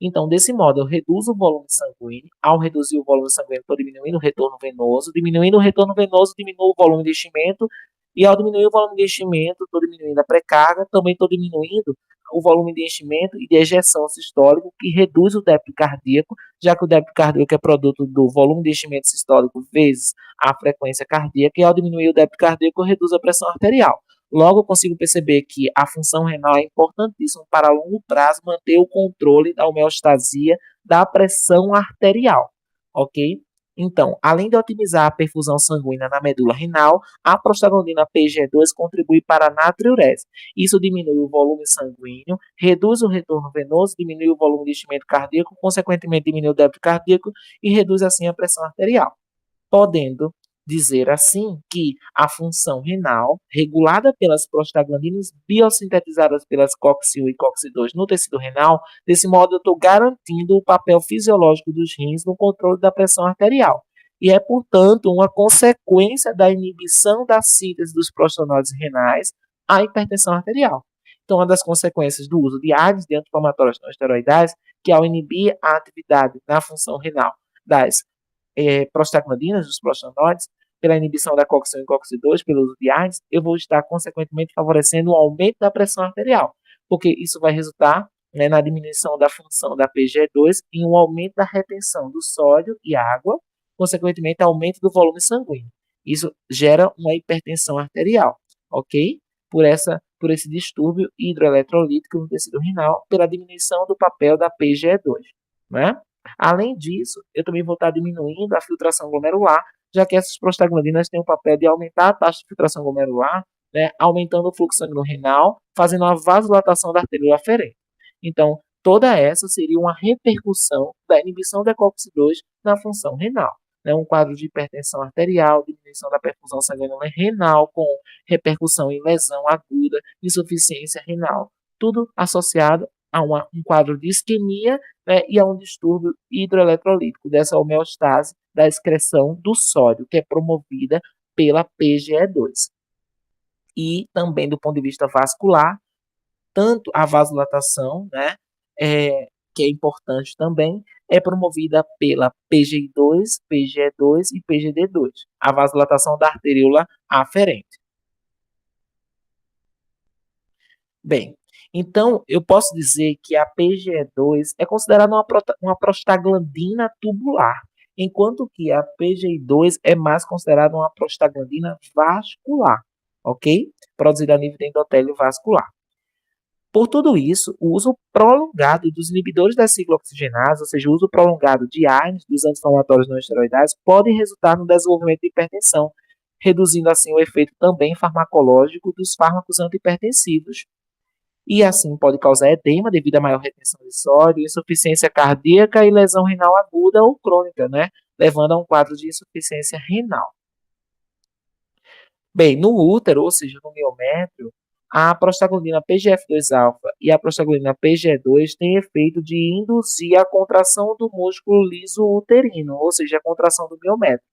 A: Então, desse modo, eu reduzo o volume sanguíneo. Ao reduzir o volume sanguíneo, estou diminuindo o retorno venoso. Diminuindo o retorno venoso, diminuo o volume de enchimento. E ao diminuir o volume de enchimento, estou diminuindo a pré-carga. Também estou diminuindo o volume de enchimento e de ejeção sistólico, que reduz o débito cardíaco, já que o débito cardíaco é produto do volume de enchimento sistólico vezes a frequência cardíaca. E ao diminuir o débito cardíaco, eu reduzo a pressão arterial. Logo, eu consigo perceber que a função renal é importantíssima para a longo prazo manter o controle da homeostasia da pressão arterial, ok? Então, além de otimizar a perfusão sanguínea na medula renal, a prostaglandina PGE2 contribui para a natriurese. Isso diminui o volume sanguíneo, reduz o retorno venoso, diminui o volume de enchimento cardíaco, consequentemente diminui o débito cardíaco e reduz assim a pressão arterial, podendo dizer assim que a função renal, regulada pelas prostaglandinas biosintetizadas pelas COX-1 e COX-2 no tecido renal, desse modo eu estou garantindo o papel fisiológico dos rins no controle da pressão arterial. E é, portanto, uma consequência da inibição da síntese dos prostanoides renais à hipertensão arterial. Então, uma das consequências do uso de AINES, de anti-inflamatórios não esteroidais, que ao inibir a atividade na função renal das prostaglandinas, dos prostanoides, pela inibição da COX-1 e COX-2, pelo uso de AINES, eu vou estar, consequentemente, favorecendo o aumento da pressão arterial, porque isso vai resultar, né, na diminuição da função da PGE2 e um aumento da retenção do sódio e água, consequentemente, aumento do volume sanguíneo. Isso gera uma hipertensão arterial, ok? Por esse distúrbio hidroeletrolítico no tecido renal, pela diminuição do papel da PGE2, né? Além disso, eu também vou estar diminuindo a filtração glomerular, já que essas prostaglandinas têm o papel de aumentar a taxa de filtração glomerular, né, aumentando o fluxo sanguíneo renal, fazendo a vasodilatação da artéria aferente. Então, toda essa seria uma repercussão da inibição da COX-2 na função renal. Né, um quadro de hipertensão arterial, diminuição da perfusão sanguínea renal, com repercussão em lesão aguda, insuficiência renal, tudo associado a um quadro de isquemia, né, e a um distúrbio hidroeletrolítico dessa homeostase da excreção do sódio, que é promovida pela PGE2. E também do ponto de vista vascular, tanto a vasodilatação, né, que é importante também, é promovida pela PGI2, PGE2 e PGD2, a vasodilatação da arteríola aferente. Bem, então eu posso dizer que a PGE2 é considerada uma prostaglandina tubular, enquanto que a PGI2 é mais considerada uma prostaglandina vascular, ok? Produzida a nível do endotélio vascular. Por tudo isso, o uso prolongado dos inibidores da ciclooxigenase, ou seja, o uso prolongado de AINES, dos anti-inflamatórios não esteroidais, pode resultar no desenvolvimento de hipertensão, reduzindo assim o efeito também farmacológico dos fármacos antihipertensivos. E assim pode causar edema devido à maior retenção de sódio, insuficiência cardíaca e lesão renal aguda ou crônica, né? Levando a um quadro de insuficiência renal. Bem, no útero, ou seja, no miométrio, a prostaglandina PGF2-alfa e a prostaglandina PGE2 têm efeito de induzir a contração do músculo liso uterino, ou seja, a contração do miométrio.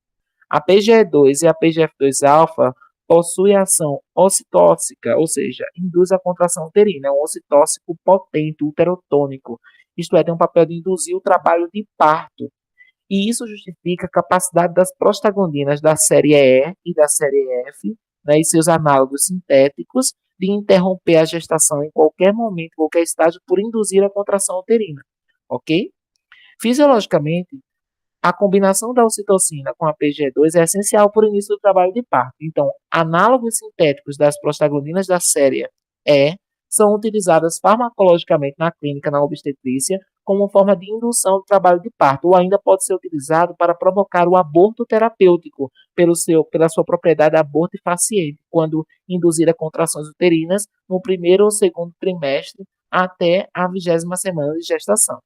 A: A PGE2 e a PGF2-alfa possuem ação ocitóxica, ou seja, induz a contração uterina, é um ocitóxico potente, uterotônico, isto é, tem um papel de induzir o trabalho de parto. E isso justifica a capacidade das prostaglandinas da série E da série F, né, e seus análogos sintéticos, de interromper a gestação em qualquer momento, qualquer estágio, por induzir a contração uterina, ok? Fisiologicamente, a combinação da ocitocina com a PGE2 é essencial para o início do trabalho de parto. Então, análogos sintéticos das prostaglandinas da série E são utilizadas farmacologicamente na clínica, na obstetrícia, como forma de indução do trabalho de parto, ou ainda pode ser utilizado para provocar o aborto terapêutico pela sua propriedade aborto eficiente, quando induzir a contrações uterinas no primeiro ou segundo trimestre até a 20ª semana de gestação.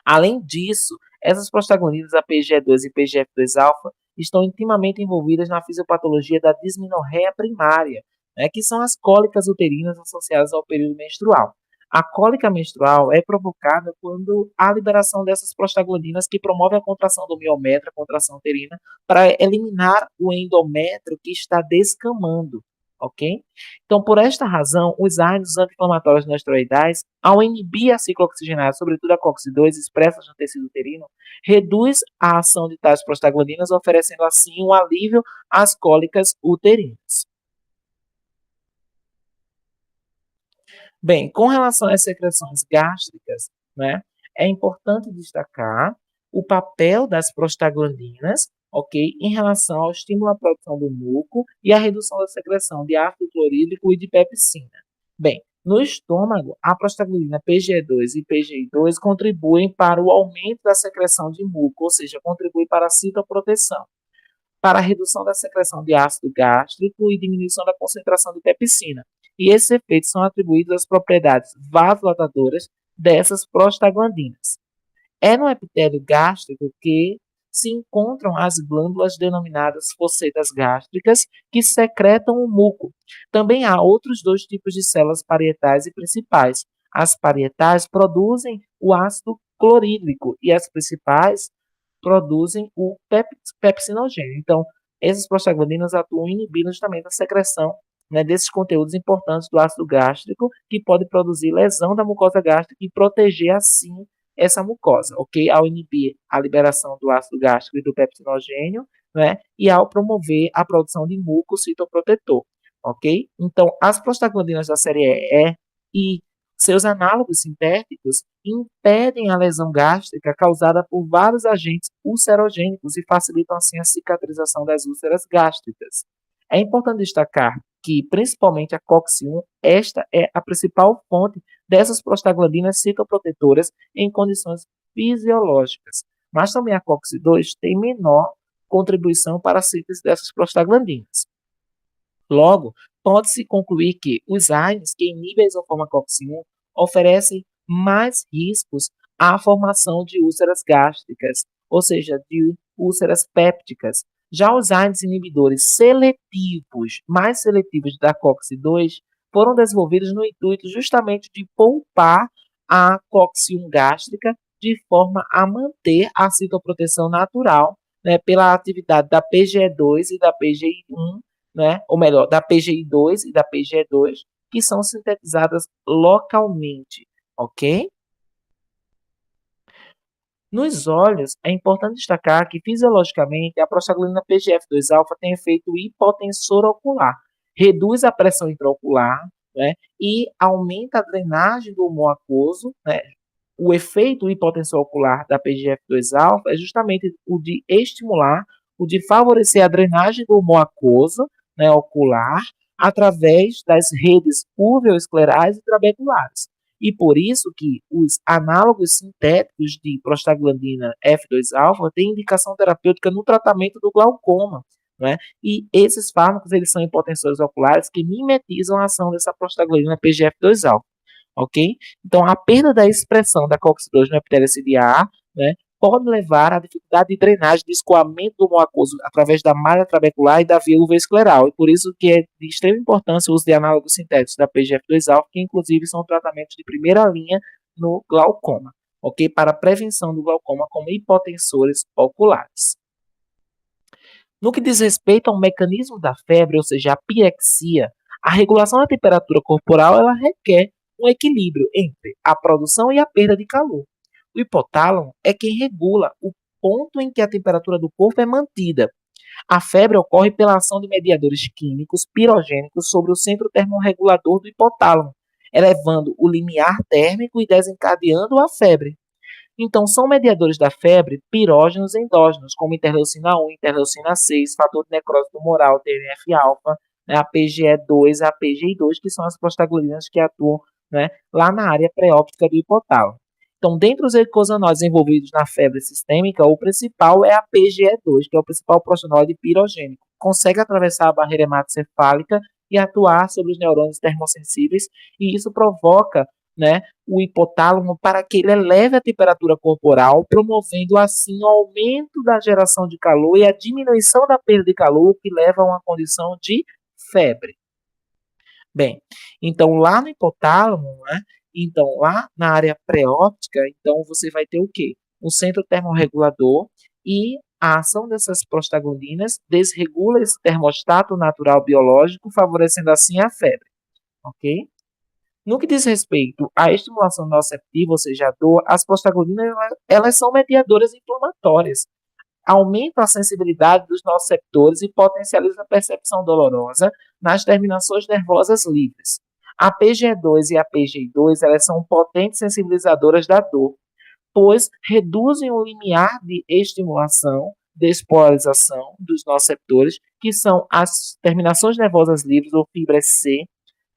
A: Além disso, essas prostaglandinas, a PGE2 e PGF2-alfa, estão intimamente envolvidas na fisiopatologia da dismenorreia primária, né, que são as cólicas uterinas associadas ao período menstrual. A cólica menstrual é provocada quando há liberação dessas prostaglandinas que promovem a contração do miométrio, a contração uterina, para eliminar o endométrio que está descamando, ok? Então, por esta razão, os AINES anti-inflamatórios não esteroidais, ao inibir a ciclooxigenase, sobretudo a COX-2, expressas no tecido uterino, reduz a ação de tais prostaglandinas, oferecendo assim um alívio às cólicas uterinas. Bem, com relação às secreções gástricas, né, é importante destacar o papel das prostaglandinas, ok, em relação ao estímulo à produção do muco e à redução da secreção de ácido clorídrico e de pepsina. Bem, no estômago, a prostaglandina PGE2 e PGI2 contribuem para o aumento da secreção de muco, ou seja, contribuem para a citoproteção, para a redução da secreção de ácido gástrico e diminuição da concentração de pepsina. E esses efeitos são atribuídos às propriedades vasodilatadoras dessas prostaglandinas. É no epitélio gástrico que se encontram as glândulas denominadas fossetas gástricas, que secretam o muco. Também há outros dois tipos de células parietais e principais. As parietais produzem o ácido clorídrico e as principais produzem o pepsinogênio. Então, essas prostaglandinas atuam inibindo justamente a secreção, né, desses conteúdos importantes do ácido gástrico, que pode produzir lesão da mucosa gástrica e proteger, assim, essa mucosa, ok? Ao inibir a liberação do ácido gástrico e do pepsinogênio, né, e ao promover a produção de muco citoprotetor, ok? Então, as prostaglandinas da série E e seus análogos sintéticos impedem a lesão gástrica causada por vários agentes ulcerogênicos e facilitam assim a cicatrização das úlceras gástricas. É importante destacar que, principalmente a COX-1, esta é a principal fonte dessas prostaglandinas citoprotetoras em condições fisiológicas, mas também a COX-2 tem menor contribuição para a síntese dessas prostaglandinas. Logo, pode-se concluir que os AINES que inibem a isoforma COX-1 oferecem mais riscos à formação de úlceras gástricas, ou seja, de úlceras pépticas. Já os AINES inibidores seletivos, mais seletivos da COX-2, foram desenvolvidos no intuito justamente de poupar a COX-1 gástrica de forma a manter a citoproteção natural, né, pela atividade da PGE2 e da PGI1, né, ou melhor, da PGI2 e da PGE2, que são sintetizadas localmente, ok? Nos olhos, é importante destacar que fisiologicamente a prostaglandina PGF2-alfa tem efeito hipotensor ocular, reduz a pressão intraocular, né, e aumenta a drenagem do humor aquoso, né. O efeito hipotensor ocular da PGF2-alfa é justamente o de estimular, o de favorecer a drenagem do humor aquoso, né, ocular, através das redes uveoesclerais e trabeculares. E por isso que os análogos sintéticos de prostaglandina F2-alfa têm indicação terapêutica no tratamento do glaucoma, né? E esses fármacos eles são hipotensores oculares que mimetizam a ação dessa prostaglandina PGF2-alfa, ok? Então, a perda da expressão da COX-2 no epitélio ciliar, né, pode levar à dificuldade de drenagem, de escoamento do humor aquoso através da malha trabecular e da via uveoescleral. E por isso que é de extrema importância o uso de análogos sintéticos da PGF2-alfa, que inclusive são tratamentos de primeira linha no glaucoma, ok? Para a prevenção do glaucoma como hipotensores oculares. No que diz respeito ao mecanismo da febre, ou seja, a pirexia, a regulação da temperatura corporal ela requer um equilíbrio entre a produção e a perda de calor. O hipotálamo é quem regula o ponto em que a temperatura do corpo é mantida. A febre ocorre pela ação de mediadores químicos pirogênicos sobre o centro termorregulador do hipotálamo, elevando o limiar térmico e desencadeando a febre. Então, são mediadores da febre pirógenos endógenos, como interleucina 1, interleucina 6, fator de necrose tumoral, TNF-alfa, né, a PGE2, a PGI2, que são as prostaglandinas que atuam, né, lá na área pré-óptica do hipotálamo. Então, dentre os eicosanoides envolvidos na febre sistêmica, o principal é a PGE2, que é o principal prostanoide pirogênico. Consegue atravessar a barreira hematocefálica e atuar sobre os neurônios termossensíveis, e isso provoca, né, o hipotálamo para que ele eleve a temperatura corporal, promovendo assim o aumento da geração de calor e a diminuição da perda de calor, que leva a uma condição de febre. Bem, então lá no hipotálamo, né, então lá na área pré-óptica, então você vai ter o quê? Um centro termorregulador, e a ação dessas prostaglandinas desregula esse termostato natural biológico, favorecendo assim a febre, ok? No que diz respeito à estimulação nociceptiva, ou seja, a dor, as prostaglandinas elas são mediadoras inflamatórias, aumentam a sensibilidade dos nociceptores e potencializam a percepção dolorosa nas terminações nervosas livres. A PGE2 e a PGI2 elas são potentes sensibilizadoras da dor, pois reduzem o limiar de estimulação, despolarização dos nociceptores, que são as terminações nervosas livres ou fibras C,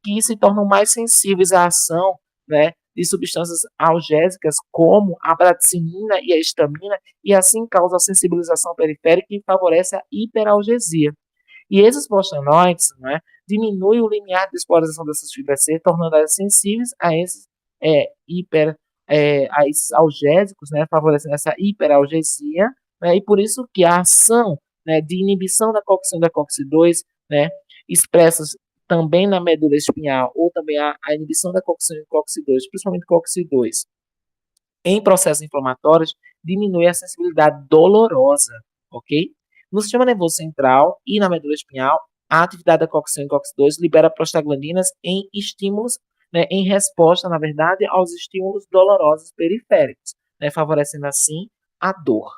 A: que se tornam mais sensíveis à ação, né, de substâncias algésicas como a bradicinina e a histamina, e assim causa a sensibilização periférica e favorece a hiperalgesia. E esses prostanoides, né, diminuem o limiar de despolarização dessas fibras C, tornando elas sensíveis a esses a esses algésicos, né, favorecendo essa hiperalgesia, né, e por isso que a ação, né, de inibição da coxina da COX-2, né, expressas também na medula espinhal, ou também a inibição da coxina e COX-2, principalmente COX-2, em processos inflamatórios, diminui a sensibilidade dolorosa, ok? No sistema nervoso central e na medula espinhal, a atividade da coxina e COX-2 libera prostaglandinas em estímulos, né, em resposta, na verdade, aos estímulos dolorosos periféricos, né, favorecendo assim a dor.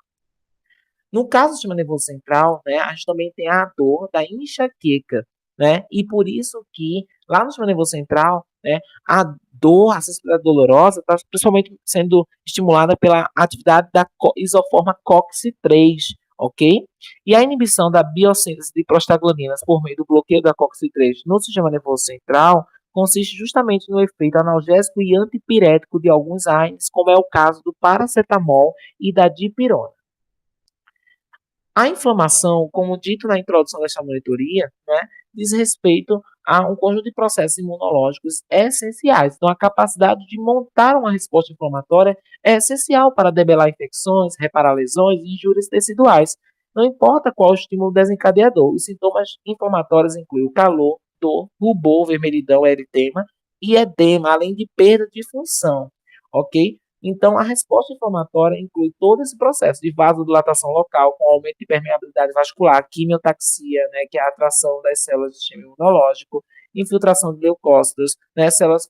A: No caso do sistema nervoso central, né, a gente também tem a dor da enxaqueca, né, e por isso que lá no sistema nervoso central, né, a dor, a sensibilidade dolorosa, está principalmente sendo estimulada pela atividade da isoforma COX-3, ok? E a inibição da biossíntese de prostaglandinas por meio do bloqueio da COX-3 no sistema nervoso central consiste justamente no efeito analgésico e antipirético de alguns AINES, como é o caso do paracetamol e da dipirona. A inflamação, como dito na introdução desta monitoria, né, diz respeito a um conjunto de processos imunológicos essenciais. Então, a capacidade de montar uma resposta inflamatória é essencial para debelar infecções, reparar lesões e injúrias teciduais. Não importa qual o estímulo desencadeador, os sintomas inflamatórios incluem o calor, dor, rubor, vermelhidão, eritema e edema, além de perda de função, ok? Então, a resposta inflamatória inclui todo esse processo de vasodilatação local, com aumento de permeabilidade vascular, quimiotaxia, né, que é a atração das células do sistema imunológico, infiltração de leucócitos, né, células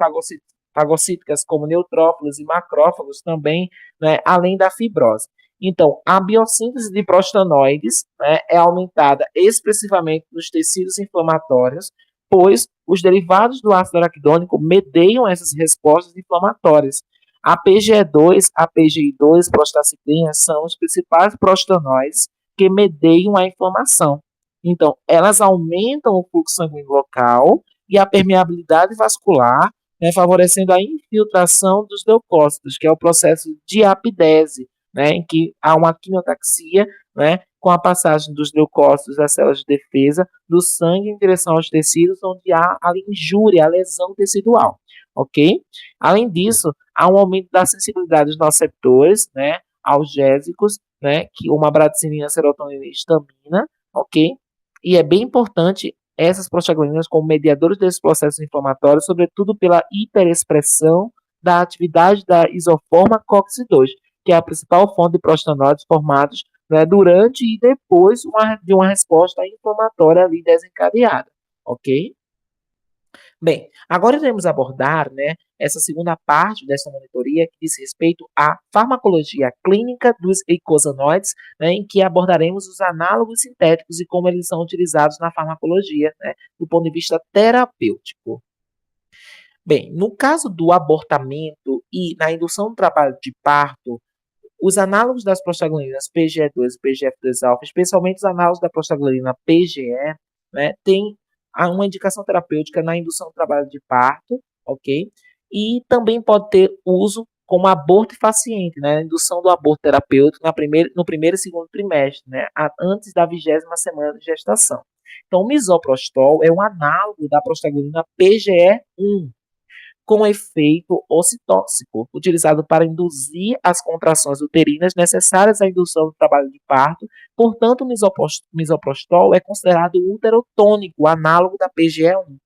A: fagocíticas como neutrófilos e macrófagos também, né, além da fibrose. Então, a biossíntese de prostanoides, né, é aumentada expressivamente nos tecidos inflamatórios, pois os derivados do ácido araquidônico medeiam essas respostas inflamatórias. A PGE2, a PGI2, prostaciclina são os principais prostanoides que medeiam a inflamação. Então, elas aumentam o fluxo sanguíneo local e a permeabilidade vascular, né, favorecendo a infiltração dos leucócitos, que é o processo de apidese, né, em que há uma quimiotaxia, né, com a passagem dos leucócitos das células de defesa do sangue em direção aos tecidos onde há a injúria, a lesão tecidual, ok? Além disso, há um aumento da sensibilidade dos nociceptores, né, algésicos, né, que uma bradicinina, serotonina e histamina, ok? E é bem importante essas prostaglandinas como mediadores desses processos inflamatórios, sobretudo pela hiperexpressão da atividade da isoforma COX-2, que é a principal fonte de prostanoides formados, né, durante e depois de uma resposta inflamatória ali desencadeada, ok? Bem, agora iremos abordar, né, essa segunda parte dessa monitoria que diz respeito à farmacologia clínica dos eicosanoides, né, em que abordaremos os análogos sintéticos e como eles são utilizados na farmacologia, né, do ponto de vista terapêutico. Bem, no caso do abortamento e na indução do trabalho de parto, os análogos das prostaglandinas PGE2 e PGF2-alfa, especialmente os análogos da prostaglandina PGE, né, têm uma indicação terapêutica na indução do trabalho de parto, ok? E também pode ter uso como aborto efaciente, né, a indução do aborto terapêutico no primeiro e segundo trimestre, né, antes da 20ª semana de gestação. Então, o misoprostol é um análogo da prostaglandina PGE1, com efeito ocitóxico, utilizado para induzir as contrações uterinas necessárias à indução do trabalho de parto. Portanto, o misoprostol é considerado uterotônico, análogo da PGE1,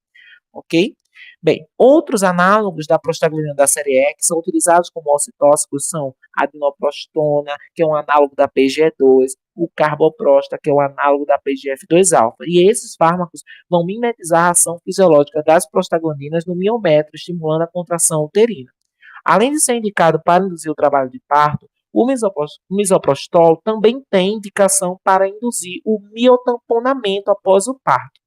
A: ok? Bem, outros análogos da prostaglandina da série E que são utilizados como ocitóxicos são a dinoprostona, que é um análogo da PGE2, o carboprosta, que é um análogo da PGF2-alfa. E esses fármacos vão mimetizar a ação fisiológica das prostaglandinas no miométrio, estimulando a contração uterina. Além de ser indicado para induzir o trabalho de parto, o misoprostol também tem indicação para induzir o miotamponamento após o parto.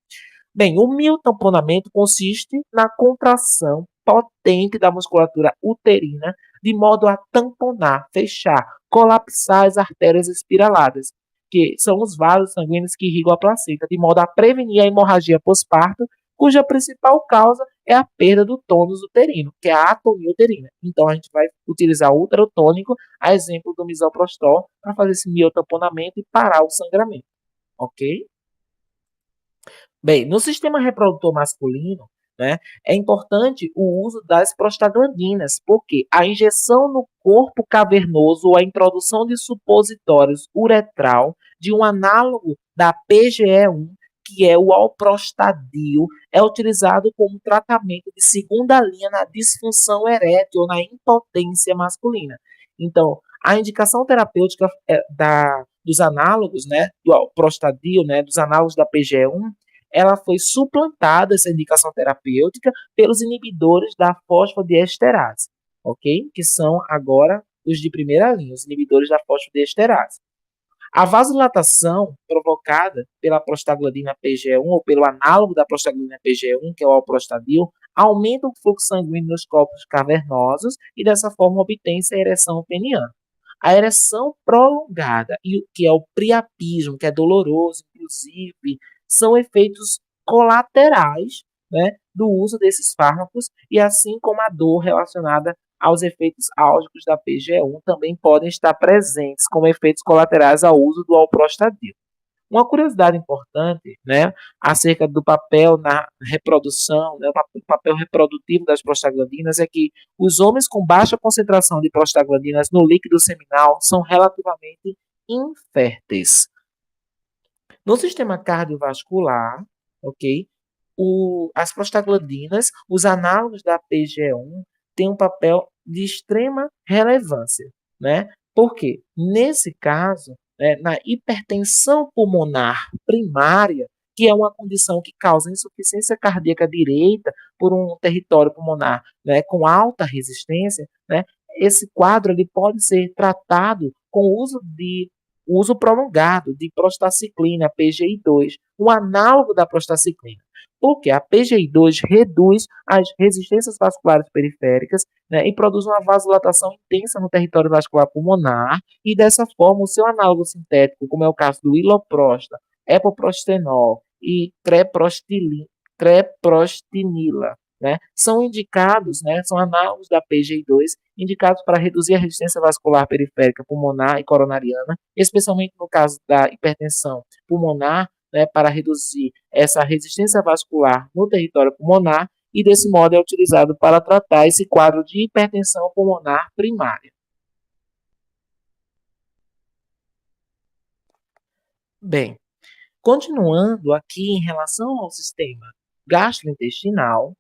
A: Bem, o miotamponamento consiste na contração potente da musculatura uterina, de modo a tamponar, fechar, colapsar as artérias espiraladas, que são os vasos sanguíneos que irrigam a placenta, de modo a prevenir a hemorragia pós-parto, cuja principal causa é a perda do tônus uterino, que é a atonia uterina. Então, a gente vai utilizar o uterotônico, a exemplo do misoprostol, para fazer esse miotamponamento e parar o sangramento, ok? Bem, no sistema reprodutor masculino, né, é importante o uso das prostaglandinas, porque a injeção no corpo cavernoso ou a introdução de supositórios uretral de um análogo da PGE1, que é o alprostadil, é utilizado como tratamento de segunda linha na disfunção erétil ou na impotência masculina. Então, a indicação terapêutica dos análogos, né, do alprostadil, né, dos análogos da PGE1, ela foi suplantada, essa indicação terapêutica, pelos inibidores da fosfodiesterase, ok? Que são agora os de primeira linha, os inibidores da fosfodiesterase. A vasodilatação provocada pela prostaglandina PGE1 ou pelo análogo da prostaglandina PGE1, que é o alprostadil, aumenta o fluxo sanguíneo nos corpos cavernosos e dessa forma obtém-se a ereção peniana. A ereção prolongada, que é o priapismo, que é doloroso, inclusive, são efeitos colaterais, né, do uso desses fármacos, e assim como a dor relacionada aos efeitos álgicos da PGE1 também podem estar presentes como efeitos colaterais ao uso do alprostadil. Uma curiosidade importante, né, acerca do papel na reprodução, né, o papel reprodutivo das prostaglandinas é que os homens com baixa concentração de prostaglandinas no líquido seminal são relativamente inférteis. No sistema cardiovascular, ok, as prostaglandinas, os análogos da PGE1, têm um papel de extrema relevância, né? Porque, nesse caso, né, na hipertensão pulmonar primária, que é uma condição que causa insuficiência cardíaca direita por um território pulmonar, né, com alta resistência, né, esse quadro ele pode ser tratado com o uso prolongado de prostaciclina, PGI2, um análogo da prostaciclina, porque a PGI2 reduz as resistências vasculares periféricas, né, e produz uma vasodilatação intensa no território vascular pulmonar, e dessa forma o seu análogo sintético, como é o caso do iloprosta, epoprostenol e treprostinila, né, são indicados, né, são análogos da PGI2, indicados para reduzir a resistência vascular periférica pulmonar e coronariana, especialmente no caso da hipertensão pulmonar, né, para reduzir essa resistência vascular no território pulmonar, e desse modo é utilizado para tratar esse quadro de hipertensão pulmonar primária. Bem, continuando aqui em relação ao sistema gastrointestinal,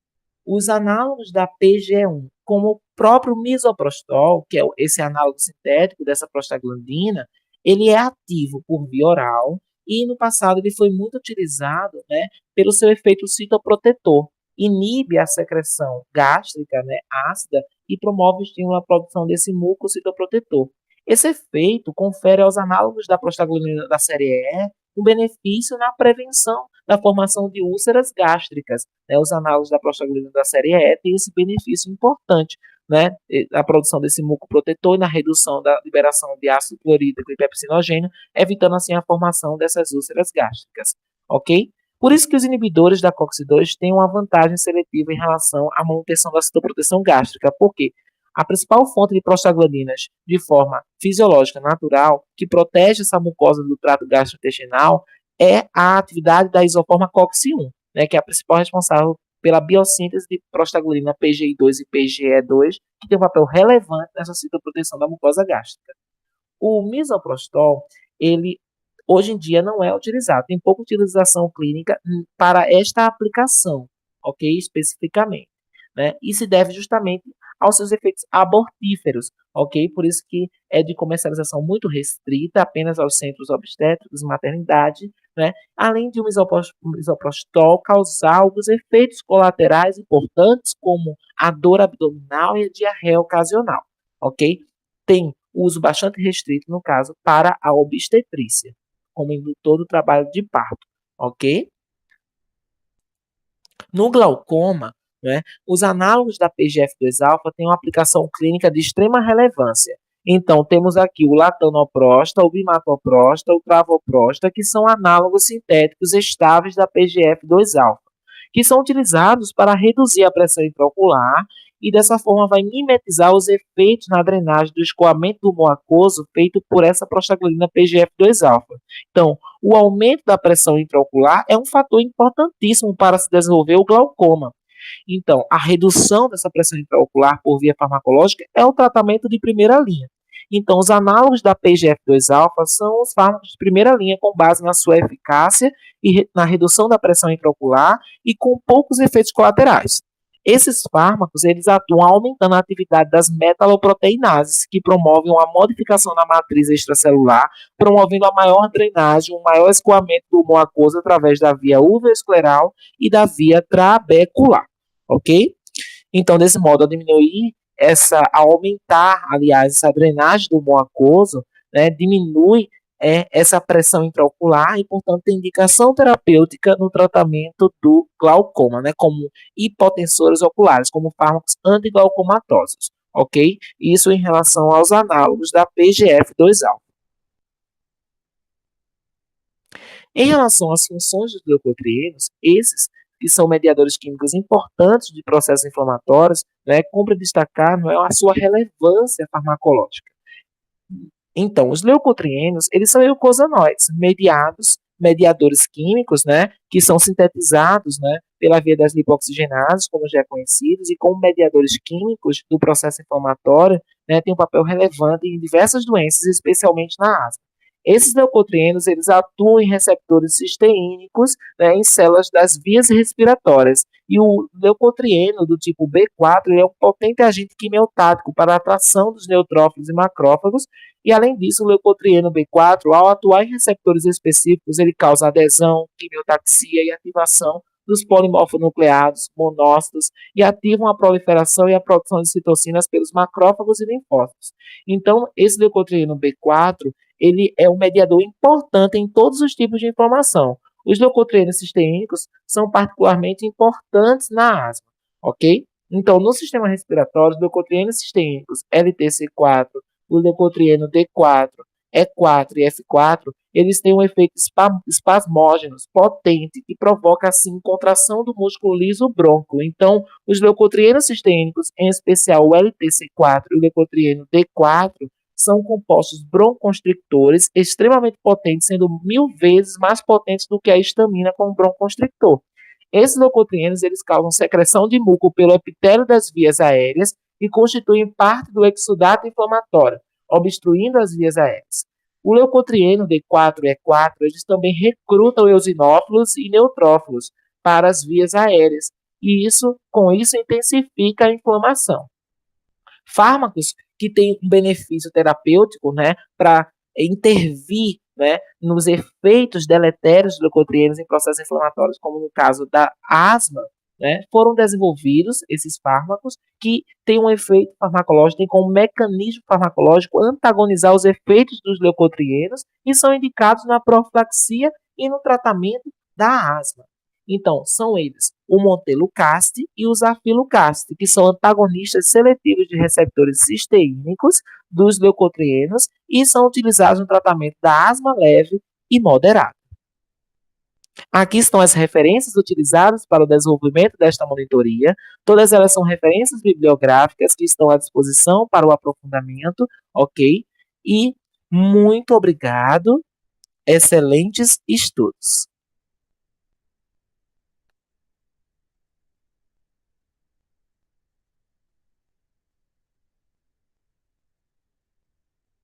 A: os análogos da PGE1, como o próprio misoprostol, que é esse análogo sintético dessa prostaglandina, ele é ativo por via oral e no passado ele foi muito utilizado, né, pelo seu efeito citoprotetor. Inibe a secreção gástrica, né, ácida, e promove o estímulo à produção desse muco citoprotetor. Esse efeito confere aos análogos da prostaglandina da série E um benefício na prevenção da formação de úlceras gástricas, né? Os análogos da prostaglandina da série E têm esse benefício importante, né, na produção desse muco protetor e na redução da liberação de ácido clorídrico e pepsinogênio, evitando assim a formação dessas úlceras gástricas, ok? Por isso que os inibidores da COX-2 têm uma vantagem seletiva em relação à manutenção da citoproteção gástrica, porque A principal fonte de prostaglandinas de forma fisiológica natural, que protege essa mucosa do trato gastrointestinal, é a atividade da isoforma COX-1, né, que é a principal responsável pela biossíntese de prostaglandina PGI2 e PGE2, que tem um papel relevante nessa citoproteção da mucosa gástrica. O misoprostol, ele hoje em dia não é utilizado, tem pouca utilização clínica para esta aplicação, ok? Especificamente, né? E se deve justamente aos seus efeitos abortíferos, ok? Por isso que é de comercialização muito restrita, apenas aos centros obstétricos e maternidade, né? Além de o misoprostol causar alguns efeitos colaterais importantes, como a dor abdominal e a diarreia ocasional, ok? Tem uso bastante restrito, no caso, para a obstetrícia, como indutor do trabalho de parto, ok? No glaucoma, né, os análogos da PGF2-alfa têm uma aplicação clínica de extrema relevância. Então, temos aqui o latanoprosta, o bimatoprosta, o travoprosta, que são análogos sintéticos estáveis da PGF2-alfa, que são utilizados para reduzir a pressão intraocular e dessa forma vai mimetizar os efeitos na drenagem do escoamento do humor aquoso feito por essa prostaglandina PGF2-alfa. Então, o aumento da pressão intraocular é um fator importantíssimo para se desenvolver o glaucoma. Então, a redução dessa pressão intraocular por via farmacológica é o tratamento de primeira linha. Então, os análogos da PGF2-alfa são os fármacos de primeira linha com base na sua eficácia e na redução da pressão intraocular e com poucos efeitos colaterais. Esses fármacos, eles atuam aumentando a atividade das metaloproteinases, que promovem uma modificação na matriz extracelular, promovendo a maior drenagem, um maior escoamento do humor aquoso através da via uveoscleral e da via trabecular, ok? Então, desse modo, a aumentar, aliás, essa drenagem do humor aquoso, né, diminui essa pressão intraocular e, portanto, tem indicação terapêutica no tratamento do glaucoma, né, como hipotensores oculares, como fármacos antiglaucomatosos, ok? Isso em relação aos análogos da PGF2-alfa. Em relação às funções dos leucotrienos, esses que são mediadores químicos importantes de processos inflamatórios, né, cumpre destacar, não é, a sua relevância farmacológica. Então, os leucotrienos, eles são eicosanoides, mediadores químicos, né, que são sintetizados, né, pela via das lipoxigenases, como já é conhecidos, e como mediadores químicos do processo inflamatório, né, tem um papel relevante em diversas doenças, especialmente na asma. Esses leucotrienos, eles atuam em receptores cisteínicos, né, em células das vias respiratórias. E o leucotrieno do tipo B4 é um potente agente quimiotático para a atração dos neutrófilos e macrófagos. E, além disso, o leucotrieno B4, ao atuar em receptores específicos, ele causa adesão, quimiotaxia e ativação dos polimorfonucleados, monócitos, e ativam a proliferação e a produção de citocinas pelos macrófagos e linfócitos. Então, esse leucotrieno B4, ele é um mediador importante em todos os tipos de inflamação. Os leucotrienos cisteínicos são particularmente importantes na asma, ok? Então, no sistema respiratório, os leucotrienos cisteínicos LTC4, o leucotrieno D4, E4 e F4, eles têm um efeito espasmógeno potente que provoca, assim, contração do músculo liso brônquio. Então, os leucotrienos cisteínicos, em especial o LTC4 e o leucotrieno D4, são compostos broncoconstrictores extremamente potentes, sendo 1000 vezes mais potentes do que a histamina como broncoconstrictor. Esses leucotrienos, eles causam secreção de muco pelo epitélio das vias aéreas e constituem parte do exudato inflamatório, obstruindo as vias aéreas. O leucotrieno D4 e E4, eles também recrutam eosinófilos e neutrófilos para as vias aéreas, e com isso intensifica a inflamação. Fármacos que têm um benefício terapêutico, né, para intervir, né, nos efeitos deletérios dos leucotrienos em processos inflamatórios, como no caso da asma, né, foram desenvolvidos esses fármacos que têm um efeito farmacológico, têm como mecanismo farmacológico antagonizar os efeitos dos leucotrienos e são indicados na profilaxia e no tratamento da asma. Então, são eles o montelukast e o zafilukast, que são antagonistas seletivos de receptores cisteínicos dos leucotrienos e são utilizados no tratamento da asma leve e moderada. Aqui estão as referências utilizadas para o desenvolvimento desta monitoria. Todas elas são referências bibliográficas que estão à disposição para o aprofundamento, ok? E muito obrigado, excelentes estudos.